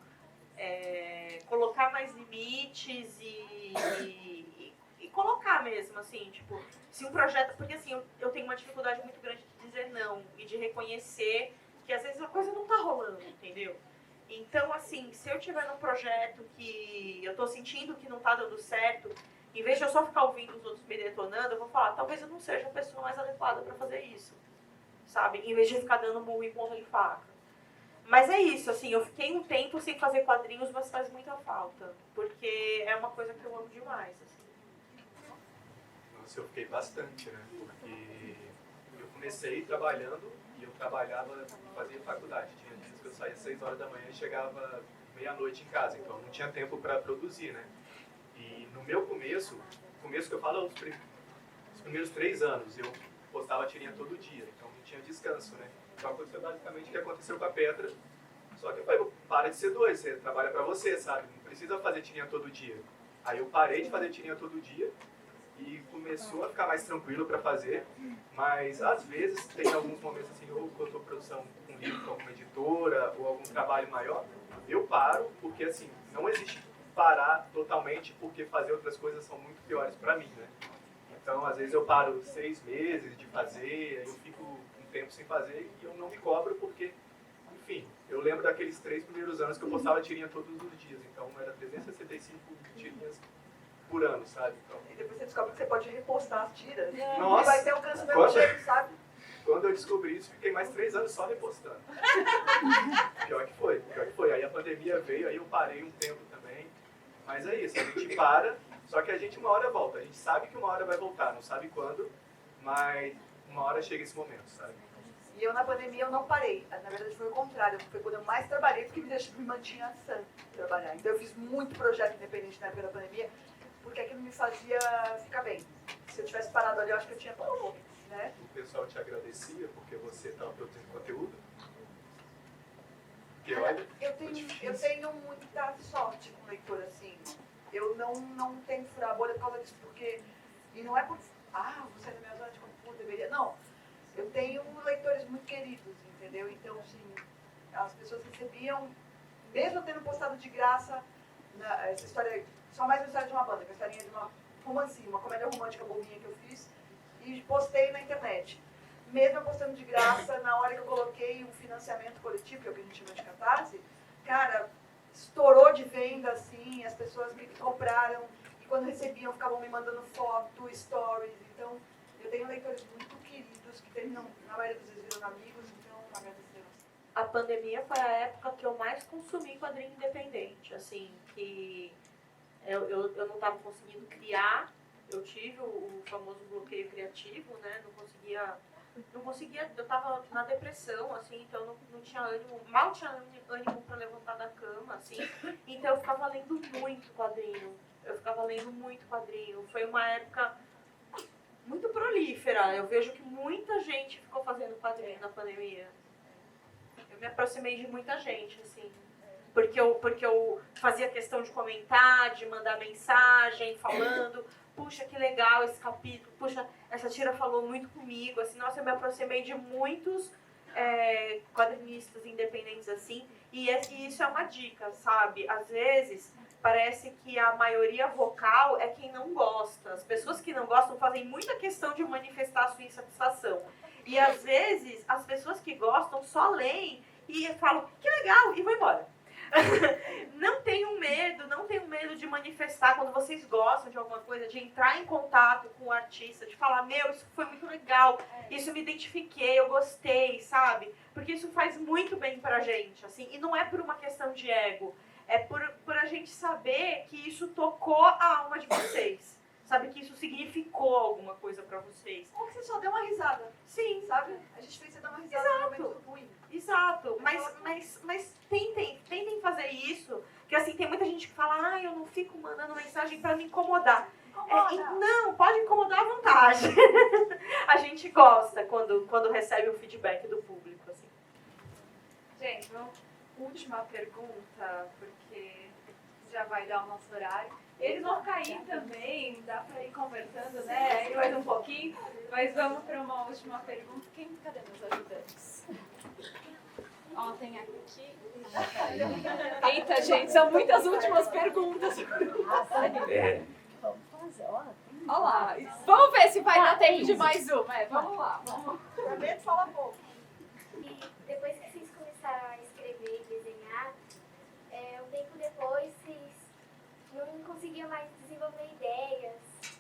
colocar mais limites e colocar mesmo, assim, tipo, se um projeto, porque assim, eu tenho uma dificuldade muito grande de dizer não e de reconhecer que às vezes a coisa não tá rolando, entendeu? Então, assim, se eu tiver num projeto que eu tô sentindo que não tá dando certo, em vez de eu só ficar ouvindo os outros me detonando, eu vou falar, talvez eu não seja a pessoa mais adequada pra fazer isso, sabe? Em vez de ficar dando murro em ponta de faca. Mas é isso, assim, eu fiquei um tempo sem fazer quadrinhos, mas faz muita falta, porque é uma coisa que eu amo demais, assim. Nossa, eu fiquei bastante, né? Porque eu comecei trabalhando e eu trabalhava, fazia faculdade. Tinha dias que eu saía às 6 horas da manhã e chegava meia-noite em casa, então não tinha tempo para produzir, né? E no meu começo que eu falo, os primeiros 3 anos, eu postava tirinha todo dia, então não tinha descanso, né? Então aconteceu basicamente o que aconteceu com a Petra, só que eu falei, para de ser doido, você trabalha para você, sabe? Não precisa fazer tirinha todo dia. Aí eu parei de fazer tirinha todo dia e começou a ficar mais tranquilo para fazer, mas às vezes tem alguns momentos assim, ou quando eu estou produção com um livro com alguma editora ou algum trabalho maior, eu paro, porque assim, não existe parar totalmente, porque fazer outras coisas são muito piores para mim, né? Então, às vezes eu paro 6 meses de fazer, aí eu fico um tempo sem fazer e eu não me cobro porque, enfim, eu lembro daqueles 3 primeiros anos que eu postava tirinha todos os dias, então era 365 tirinhas por ano, sabe? Então, e depois você descobre que você pode repostar as tiras. Nossa, e vai ter alcance do mesmo jeito, sabe? Quando eu descobri isso, fiquei mais 3 anos só repostando. Pior que foi. Aí a pandemia veio, aí eu parei um tempo também. Mas é isso, a gente para, só que a gente uma hora volta. A gente sabe que uma hora vai voltar, não sabe quando, mas uma hora chega esse momento, sabe? E eu na pandemia eu não parei. Na verdade foi o contrário. Foi quando eu mais trabalhei, porque me mantinha sã trabalhar. Então eu fiz muito projeto independente na época da pandemia, porque aquilo me fazia ficar bem. Se eu tivesse parado ali, eu acho que eu tinha tudo, né? O pessoal te agradecia porque você estava produzindo conteúdo? Porque, olha, eu tenho muita sorte com leitor, assim. Eu não tenho que furar a bolha por causa disso, porque... E não é por... você é da minha zona de conforto, deveria... Não. Eu tenho leitores muito queridos, entendeu? Então, assim, as pessoas recebiam... Mesmo eu tendo postado de graça essa história... Só mais uma história de uma banda, que é a historinha de uma romancinha, uma comédia romântica bobinha que eu fiz e postei na internet. Mesmo eu postando de graça, na hora que eu coloquei um financiamento coletivo, que é o que a gente chama de catarse, cara, estourou de venda, assim, as pessoas que compraram e quando recebiam ficavam me mandando foto, stories. Então, eu tenho leitores muito pandemia foi a época que eu mais consumi quadrinho independente, assim, que eu não estava conseguindo criar, eu tive o famoso bloqueio criativo, né, não conseguia, eu estava na depressão, assim, então não tinha ânimo, mal tinha ânimo para levantar da cama, assim, então eu ficava lendo muito quadrinho, foi uma época muito prolífera, eu vejo que muita gente ficou fazendo quadrinho na pandemia. Eu me aproximei de muita gente, assim, porque eu fazia questão de comentar, de mandar mensagem, falando, puxa, que legal esse capítulo, puxa, essa tira falou muito comigo, assim, nossa, eu me aproximei de muitos quadrinistas independentes, assim, e isso é uma dica, sabe? Às vezes, parece que a maioria vocal é quem não gosta. As pessoas que não gostam fazem muita questão de manifestar a sua insatisfação. E às vezes, as pessoas que gostam só leem e falam, que legal, e vão embora. Não tenham medo de manifestar quando vocês gostam de alguma coisa, de entrar em contato com o artista, de falar, meu, isso foi muito legal, isso eu me identifiquei, eu gostei, sabe? Porque isso faz muito bem pra gente, assim, e não é por uma questão de ego, é por a gente saber que isso tocou a alma de vocês, sabe? Que isso significou alguma coisa pra vocês. Ou que você só deu uma risada. Sim. Sabe? A gente fez você dar uma risada no momento ruim. Exato, mas tentem fazer isso, que assim, tem muita gente que fala, eu não fico mandando mensagem pra me incomodar. Não, pode incomodar à vontade. A gente gosta quando recebe o feedback do público, assim. Gente, uma última pergunta, porque já vai dar o nosso horário. Eles vão cair também, dá pra ir conversando, né? Aí mais um pouquinho, mas vamos para uma última pergunta. Cadê meus ajudantes? Ó, tem aqui. Eita, gente, são muitas últimas perguntas. Olha lá, vamos ver se vai dar tempo de mais uma. Vamos lá. Prometo falar pouco. E depois que vocês começaram a escrever e desenhar, um tempo depois vocês não conseguiam mais desenvolver ideias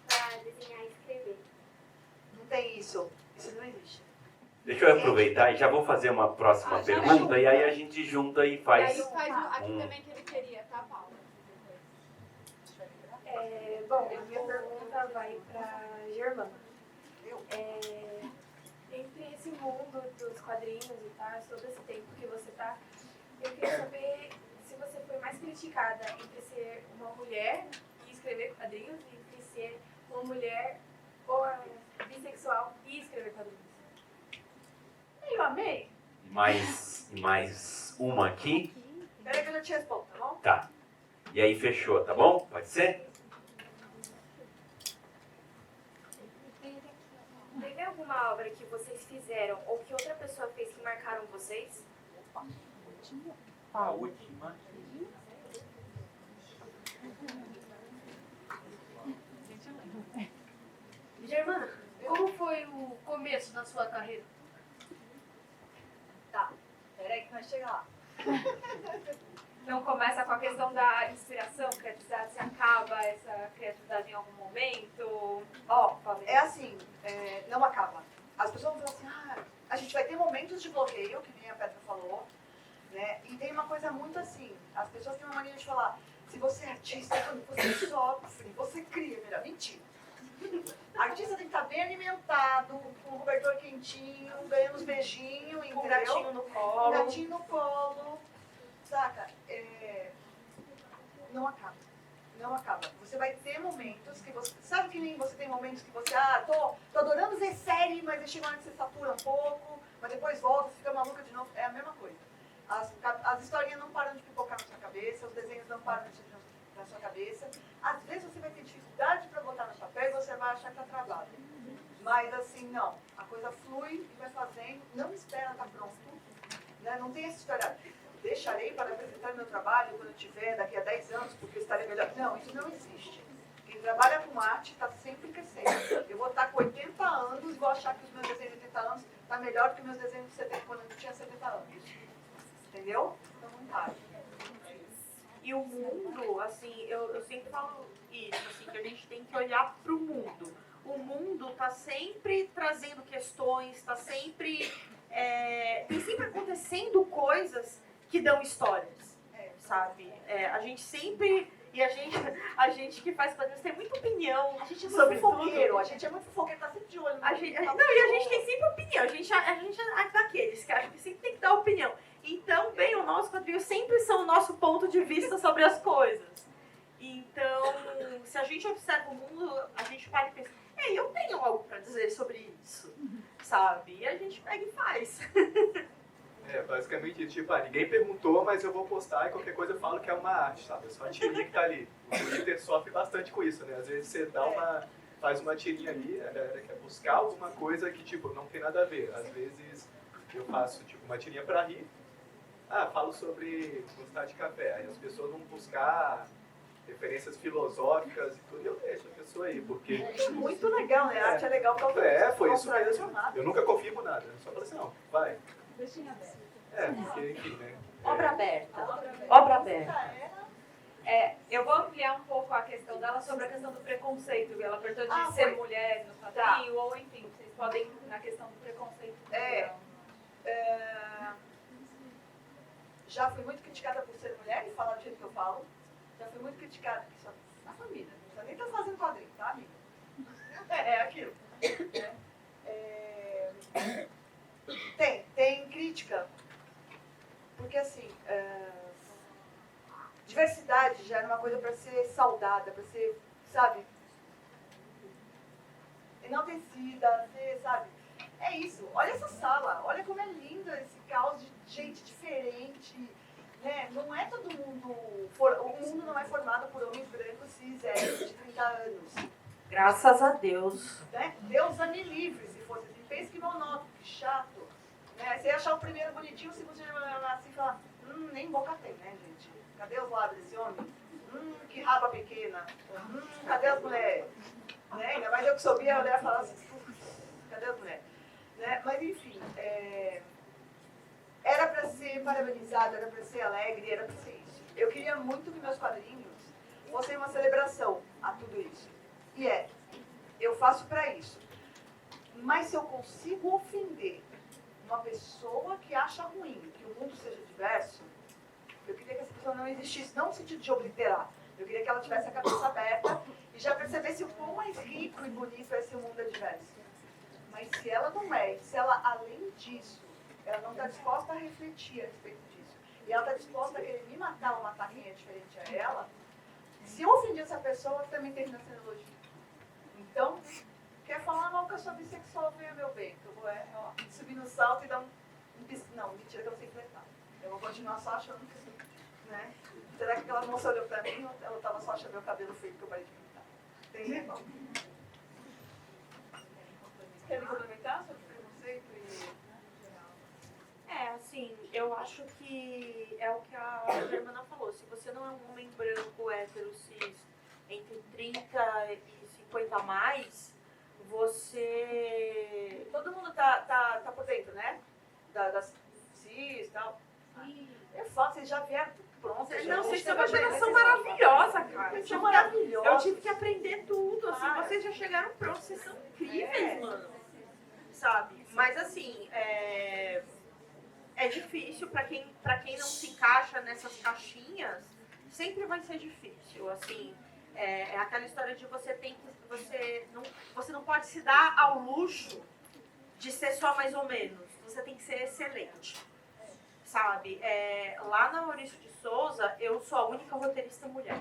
para desenhar e escrever. Não tem isso. Isso não existe. Deixa eu aproveitar e já vou fazer uma próxima pergunta e aí a gente junta e faz. E aí faz aqui também que ele queria, tá, Paula? Bom, a minha pergunta vai para Germana. Entre esse mundo dos quadrinhos e tal, todo esse tempo que você tá, eu queria saber se você foi mais criticada entre ser uma mulher e escrever quadrinhos e entre ser uma mulher ou bissexual e escrever quadrinhos. Eu amei. Mais uma aqui. Peraí que eu já te respondo, tá bom? Tá. E aí fechou, tá bom? Pode ser? Teve alguma obra que vocês fizeram ou que outra pessoa fez que marcaram vocês? A última. Germana, como foi o começo da sua carreira? Tá, peraí que nós chegamos lá. Então começa com a questão da inspiração, criatividade, se acaba essa criatividade em algum momento? É assim, não acaba. As pessoas vão falar assim, a gente vai ter momentos de bloqueio, que nem a Petra falou, né? E tem uma coisa muito assim, as pessoas têm uma mania de falar, se você é artista, quando você sofre, você cria, melhor. Mentira. Artista tem que estar bem alimentado, com o cobertor quentinho, ganhando uns beijinhos, Com um gatinho no colo. Um gatinho no colo. Saca? Não acaba. Não acaba. Você vai ter momentos que você... Sabe que nem você tem momentos que você... tô adorando ver série, mas aí chega uma hora que você satura um pouco, mas depois volta, fica maluca de novo. É a mesma coisa. As historinhas não param de pipocar na sua cabeça, os desenhos não param de surgir na sua cabeça. Às vezes você vai ter dificuldade para botar no papel e você vai achar que tá travado. Mas assim, não. A coisa flui e vai fazendo. Não espera estar pronto. Né? Não tem essa história... Deixarei para apresentar meu trabalho quando eu tiver daqui a 10 anos, porque eu estarei melhor. Não, isso não existe. Quem trabalha com arte está sempre crescendo. Eu vou estar com 80 anos e vou achar que os meus desenhos de 80 anos estão melhor do que meus desenhos de 70 quando eu tinha 70 anos. Entendeu? Então não para. E o mundo, assim, eu sempre falo isso, assim, que a gente tem que olhar para o mundo. O mundo está sempre trazendo questões, está sempre tem sempre acontecendo coisas que dão histórias, sabe? A gente sempre... E a gente que faz quadrinhos tem muita opinião A gente é sobre muito fofoqueiro, tudo. a gente é muito fofoqueiro, tá sempre de olho. E a gente tem sempre opinião. A gente é daqueles que acham que sempre tem que dar opinião. Então, bem, o nosso quadrinho sempre são o nosso ponto de vista sobre as coisas. Então, se a gente observa o mundo, a gente para e pensa, eu tenho algo para dizer sobre isso, sabe? E a gente pega e faz. Basicamente, tipo, ninguém perguntou, mas eu vou postar e qualquer coisa eu falo que é uma arte, sabe? É só a tirinha que tá ali. O Twitter sofre bastante com isso, né? Às vezes você faz uma tirinha ali, a galera quer buscar alguma coisa que, tipo, não tem nada a ver. Às vezes eu faço, tipo, uma tirinha pra rir. Falo sobre gostar de café. Aí as pessoas vão buscar referências filosóficas e tudo, e eu deixo a pessoa aí, porque... É muito legal, né? A arte é legal pra você. Foi isso mesmo. Eu nunca confirmo nada. Eu só falo assim, não, vai. Deixinho aberto. Porque, enfim, né? Obra aberta. Obra aberta. Eu vou ampliar um pouco a questão dela sobre a questão do preconceito. Ela perguntou de ser mulher no quadrinho, ou enfim, vocês podem ir na questão do preconceito. Já fui muito criticada por ser mulher e falar do jeito que eu falo. Já fui muito criticada na família. Não precisa nem estar fazendo quadrinho, tá, amiga? É aquilo. Tem crítica. Porque assim, diversidade já era uma coisa para ser saudada, para ser, sabe, enaltecida, sabe? É isso. Olha essa sala, olha como é linda esse caos de gente diferente, né? Não é todo mundo, o mundo não é formado por homens brancos cis héteros de 30 anos. Graças a Deus. Né? Deus me livre se fosse assim. Pensa que monótono, que chato. Né? Você ia achar o primeiro bonitinho, o segundo você ia olhar assim e falar, nem boca tem, né, gente? Cadê os lábios desse homem? Que raba pequena. Cadê as mulheres? Né? Ainda mais eu que soube, a olhar e falar assim, cadê as mulheres? Né? Mas enfim, era para ser parabenizado, era para ser alegre, era para ser isso. Eu queria muito que meus quadrinhos fossem uma celebração a tudo isso. E eu faço para isso. Mas se eu consigo ofender uma pessoa que acha ruim que o mundo seja diverso, eu queria que essa pessoa não existisse, não no sentido de obliterar. Eu queria que ela tivesse a cabeça aberta e já percebesse o quão mais rico e bonito esse mundo é diverso. Mas se ela não é, se ela, além disso, ela não está disposta a refletir a respeito disso, e ela está disposta a querer me matar ou matar quem é diferente a ela, se eu ofendi essa pessoa, também termina sendo elogio. Então, quer falar mal que eu sou bissexual, venha meu bem. Eu vou subir no salto e dar não, mentira que eu não sei flertar. Eu vou continuar só achando que sou, né? Será que aquela moça olhou pra mim ou ela estava só achando meu cabelo feio que eu parei de pintar? Entendeu? Quer complementar sobre preconceito e... Assim, eu acho que é o que a Germana falou. Se você não é um homem branco, hétero, cis, entre 30 e 50 a mais, você... Todo mundo tá por dentro, né? Das cis e tal. Eu falo, vocês já vieram tudo pronto. Não, vocês são uma geração maravilhosa, cara. Vocês são maravilhosos. Eu tive que aprender tudo, assim. Vocês já chegaram prontos, vocês são incríveis, mano. Sabe? Mas assim, é difícil pra quem não se encaixa nessas caixinhas, sempre vai ser difícil, assim. É aquela história de você não pode se dar ao luxo de ser só mais ou menos. Você tem que ser excelente, sabe? Lá na Maurício de Souza, eu sou a única roteirista mulher,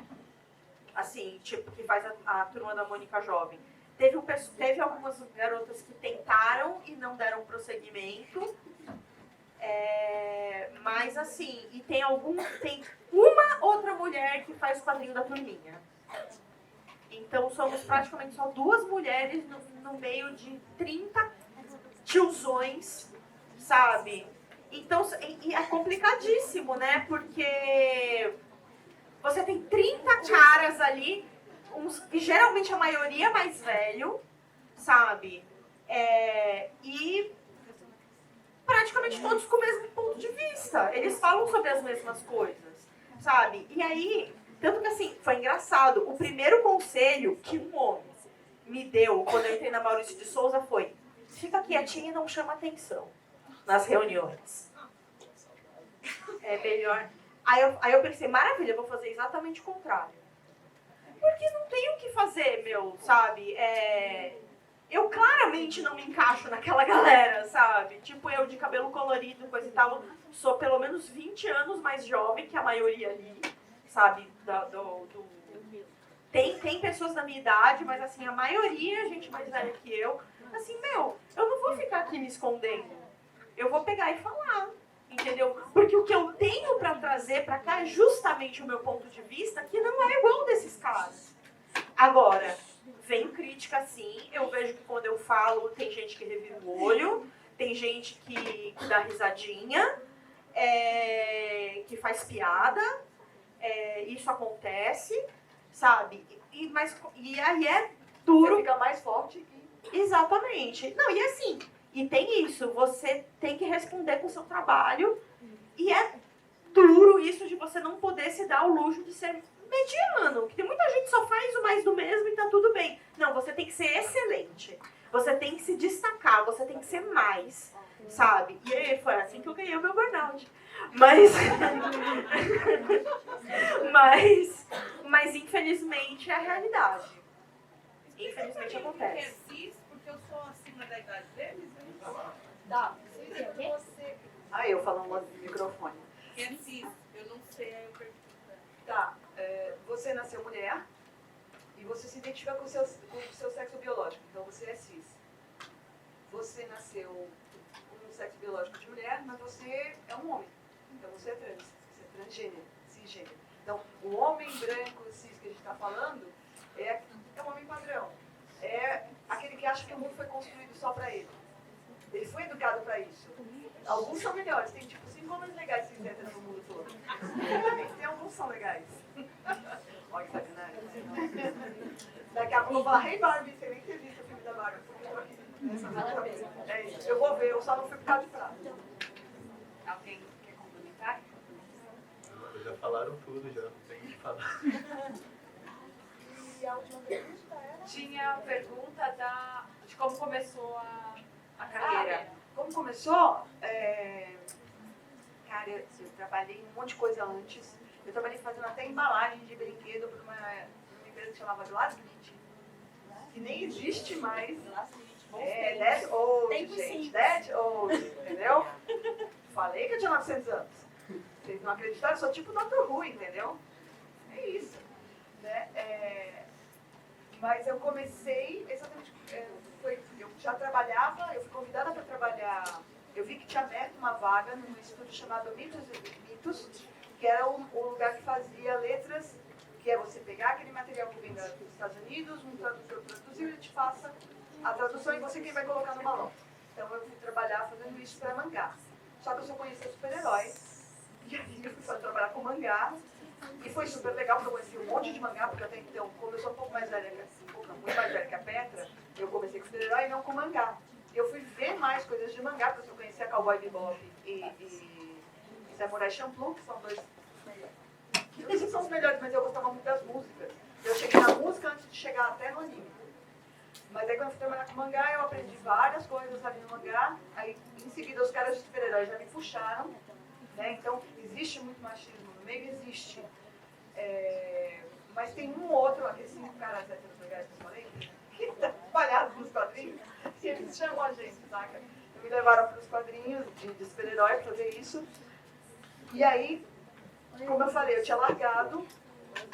assim, tipo, que faz a turma da Mônica Jovem. Teve algumas garotas que tentaram e não deram prosseguimento, mas assim, e tem uma outra mulher que faz o quadrinho da turminha. Então somos praticamente só 2 mulheres no meio de 30 tiozões, sabe? Então, e é complicadíssimo, né? Porque você tem 30 caras ali, e geralmente a maioria mais velho, sabe? E praticamente todos com o mesmo ponto de vista. Eles falam sobre as mesmas coisas, sabe? E aí, tanto que assim, foi engraçado. O primeiro conselho que um homem me deu quando eu entrei na Maurício de Souza foi: fica quietinha e não chama atenção. nas reuniões. É melhor. Aí eu pensei, maravilha, eu vou fazer exatamente o contrário. Porque não tem o que fazer, sabe? Eu claramente não me encaixo naquela galera, sabe? Tipo, eu de cabelo colorido, coisa e tal, sou pelo menos 20 anos mais jovem que a maioria ali, sabe? Tem pessoas da minha idade, mas assim, a maioria é gente mais velha que eu. Assim, eu não vou ficar aqui me escondendo. Eu vou pegar e falar, entendeu? Porque o que eu tenho pra trazer pra cá é justamente o meu ponto de vista, que não é igual desses caras. Agora, vem crítica sim, eu vejo que quando eu falo, tem gente que revira o olho, tem gente que dá risadinha, que faz piada, isso acontece, sabe? E aí é duro. Você fica mais forte que... Exatamente. Não, e assim, e tem isso, você tem que responder com o seu trabalho, e é duro isso de você não poder se dar o luxo de ser mediano, que tem muita gente que só faz o mais do mesmo e tá tudo bem. Não, você tem que ser excelente, você tem que se destacar, você tem que ser mais, sabe? E aí foi assim que eu ganhei o meu burnout. Mas infelizmente é a realidade. Infelizmente acontece. Porque eu sou acima da idade deles, Dá. Eu falando lá no microfone. Que é cis, eu não sei, aí eu pergunto. Tá, você nasceu mulher e você se identifica com o seu sexo biológico, então você é cis. Você nasceu com um sexo biológico de mulher, mas você é um homem, então você é trans, você é transgênero, cisgênero. Então, o homem branco cis que a gente está falando é um homem padrão, é aquele que acha que o mundo foi construído só para ele. Ele foi educado para isso. Alguns são melhores, tem tipo 5 homens legais cis héteros no mundo todo. Tem alguns que são legais. Olha que sacanagem. Daqui a pouco eu vou falar, hey Barbie, você nem ter visto o filme da Barbie, porque eu tô aqui. É isso, eu vou ver, eu só não fui por causa de prato. Alguém quer complementar? Já falaram tudo, já não tem o que falar. E a última pergunta era? Tinha a pergunta de como começou a carreira. Como começou? Cara, eu trabalhei um monte de coisa antes. Eu trabalhei fazendo até embalagem de brinquedo para uma empresa que chamava Glasslit, que nem existe mais. That's old, gente. That's old, entendeu? Falei que eu tinha 900 anos. Vocês não acreditaram? Eu sou tipo Dr. Who, entendeu? É isso. Né? Mas eu comecei, exatamente, eu já trabalhava, eu fui convidada para trabalhar, eu vi que tinha aberto uma vaga num estúdio chamado Mitos, que era o lugar que fazia letras, que é você pegar aquele material que vem dos Estados Unidos, um tradutor produzir, ele te faça a tradução e você quem vai colocar no balão. Então eu fui trabalhar fazendo isso para mangá. Só que eu só conhecia super-herói, e aí eu fui trabalhar com mangá, e foi super legal, porque eu conheci um monte de mangá, porque até então, como eu sou um pouco mais velha muito mais velha que a Petra, eu comecei com super-herói e não com mangá. Eu fui ver mais coisas de mangá, porque eu conhecia Cowboy Bebop e Samurai Champloo, que são dois dos melhores. Eu não sei se são os melhores, mas eu gostava muito das músicas. Eu cheguei na música antes de chegar até no anime. Mas aí quando eu fui trabalhar com mangá, eu aprendi várias coisas ali no mangá. Aí em seguida os caras de super-herói já me puxaram. Né? Então existe muito machismo no meio, existe. Mas tem um outro, aqueles 5 caras héteros legais que eu falei, que estão espalhados nos quadrinhos, e eles chamam a gente, saca? Me levaram para os quadrinhos de super-herói para fazer isso. E aí, como eu falei, eu tinha largado.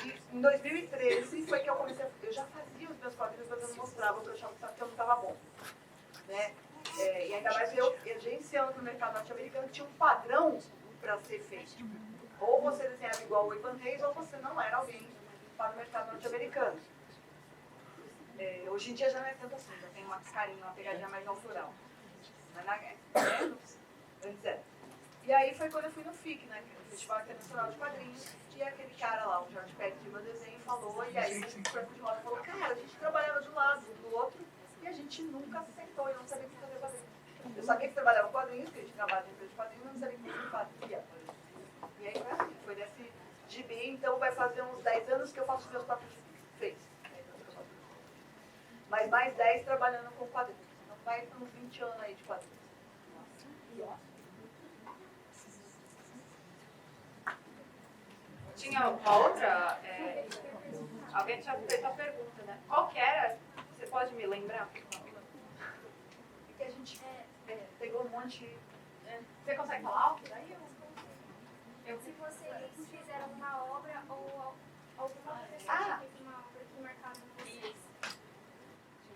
E em 2013 foi que eu comecei eu já fazia os meus quadrinhos, mas eu não mostrava, porque eu achava que eu não estava bom. Né? E ainda mais eu agenciando para o mercado norte-americano, tinha um padrão para ser feito. Ou você desenhava igual o Ivan Reis, ou você não era alguém para o mercado norte-americano. Hoje em dia já não é tanto assim, já tem uma carinha, uma pegadinha mais autoral. Mas antes era. E aí foi quando eu fui no FIC, né, no Festival Internacional de Quadrinhos, e aquele cara lá, o George Peck de Meu Desenho, falou, e aí o Franco de Rosa falou, cara, a gente trabalhava de um lado, do outro, e a gente nunca se sentou, eu não sabia o que fazer quadrinhos. Eu sabia que trabalhava com quadrinhos, porque a gente trabalhava em empresa de quadrinhos, mas não sabia o que fazia. E aí foi assim, foi desse gibi, então vai fazer uns 10 anos que eu faço os meus próprios feitos. Mas mais 10 trabalhando com quadrinhos. Então vai para uns 20 anos aí de quadrinhos. Tinha uma outra... alguém tinha feito a pergunta, né? Qual que era? Você pode me lembrar? Que a gente pegou um monte... Você consegue falar alto daí? Se vocês fizeram uma obra ou alguma pessoa que fez uma obra que marcaram vocês.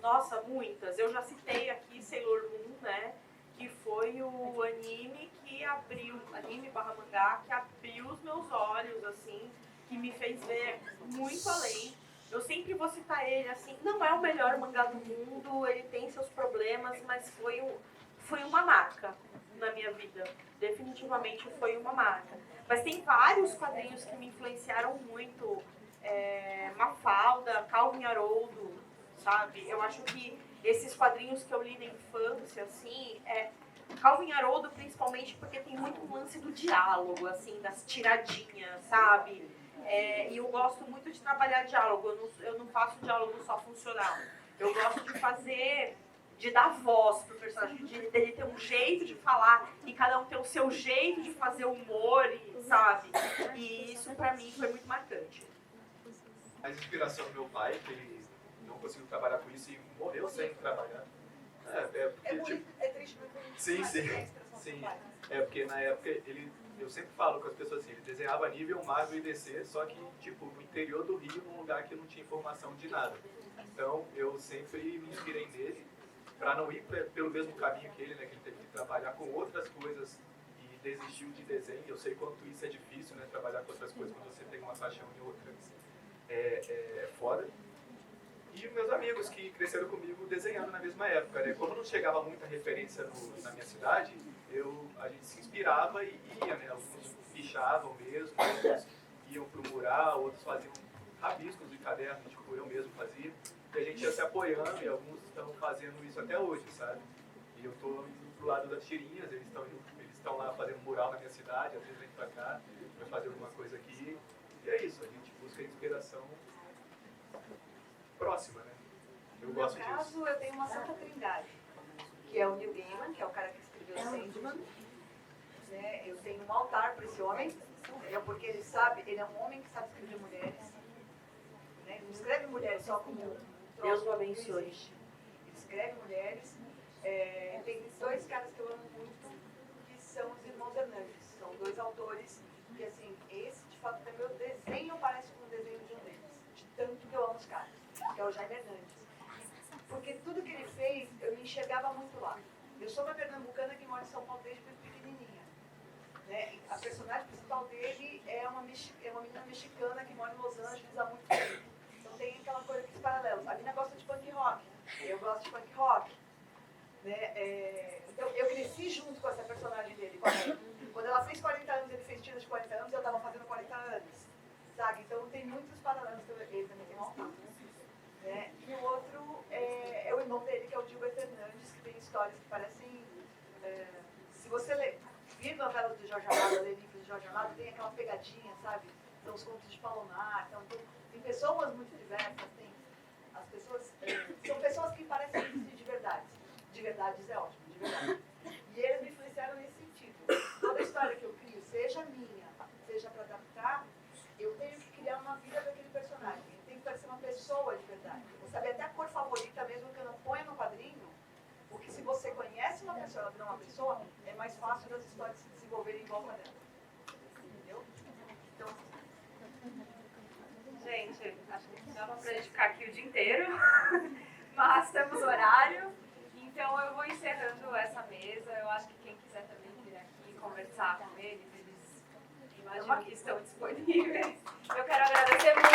Nossa, muitas. Eu já citei aqui Sailor Moon, né? Que foi o anime que abriu, anime/mangá, que abriu os meus olhos, assim, que me fez ver muito além. Eu sempre vou citar ele, assim, não é o melhor mangá do mundo, ele tem seus problemas, mas foi uma marca na minha vida. Definitivamente foi uma marca. Mas tem vários quadrinhos que me influenciaram muito. Mafalda, Calvin Haroldo, sabe? Eu acho que esses quadrinhos que eu li na infância, assim, Calvin Haroldo principalmente porque tem muito um lance do diálogo, assim, das tiradinhas, sabe? E eu gosto muito de trabalhar diálogo, eu não faço diálogo só funcional. Eu gosto de dar voz pro personagem, dele ter um jeito de falar e cada um ter o seu jeito de fazer humor, sabe? E isso pra mim foi muito marcante. A inspiração do meu pai, que ele não conseguiu trabalhar com isso e morreu sem trabalhar. É triste, mas Sim. É porque na época eu sempre falo com as pessoas assim, ele desenhava nível Marvel e DC, só que tipo no interior do Rio, num lugar que não tinha informação de nada. Então eu sempre me inspirei nele para não ir pelo mesmo caminho que ele, né, que ele teve que trabalhar com outras coisas e desistiu de desenho. Eu sei quanto isso é difícil, né, trabalhar com outras coisas quando você tem uma paixão em outra. É foda. E meus amigos que cresceram comigo desenhando na mesma época, né? Como não chegava muita referência na minha cidade, a gente se inspirava e ia, né? Alguns pichavam mesmo, outros iam pro mural, outros faziam rabiscos de caderno, tipo eu mesmo fazia. E a gente ia se apoiando e alguns estão fazendo isso até hoje, sabe? E eu tô indo pro lado das tirinhas, eles estão lá fazendo mural na minha cidade, às vezes vem pra cá, vai fazer alguma coisa aqui. E é isso, a gente busca inspiração próxima, né? Eu gosto disso. No caso, eu tenho uma santa trindade, que é o Neil Gaiman, que é o cara que escreveu Sandman. Né? Eu tenho um altar para esse homem, porque ele é um homem que sabe escrever mulheres. Né? Não escreve mulheres só como Deus o abençoe. Ele escreve mulheres. Tem dois caras que eu amo muito, que são os irmãos Hernandes. São dois autores que, assim, esse de fato é meu desenho, parece com um desenho de um deles, de tanto que eu amo os caras, que é o Jaime Hernandes. Porque tudo que ele fez, eu me enxergava muito lá. Eu sou uma pernambucana que mora em São Paulo desde pequenininha. Né? A personagem principal dele é uma menina mexicana que mora em Los Angeles há muito tempo. Então tem aquela coisa, aqueles paralelos. A menina gosta de punk rock, eu gosto de punk rock. Né? Então eu cresci junto com essa personagem dele, com a mãe. Quando ela fez 40 anos, ele fez tira de 40 anos, eu estava fazendo 40 anos. Sabe? Então tem muitos paralelos, ele também tem um altar. Né? E o outro é o irmão dele, que é o Gilbert Hernandes, que tem histórias que parecem... se você vir novelas do Jorge Amado, ler livros de Jorge Amado, tem aquela pegadinha, sabe? São os contos de Palomar, então, tem pessoas muito diversas, as pessoas... são pessoas que parecem de verdades. De verdades é ótimo, de verdade. E eles me influenciaram nesse sentido. Toda história que eu crio, seja minha, seja para adaptar, eu tenho que criar uma vida daquele personagem. Ele tem que parecer uma pessoa de verdade. Eu vou saber até a cor favorita, mesmo que eu não ponha no quadrinho, porque se você conhece uma pessoa, ela não uma pessoa, é mais fácil das histórias se desenvolverem em volta dela. Entendeu? Então... Gente, acho que dá pra gente ficar aqui o dia inteiro, mas temos horário. Então eu vou encerrando essa mesa. Eu acho que quem quiser também vir aqui conversar com eles, eles imagino que estão disponíveis. Eu quero agradecer muito.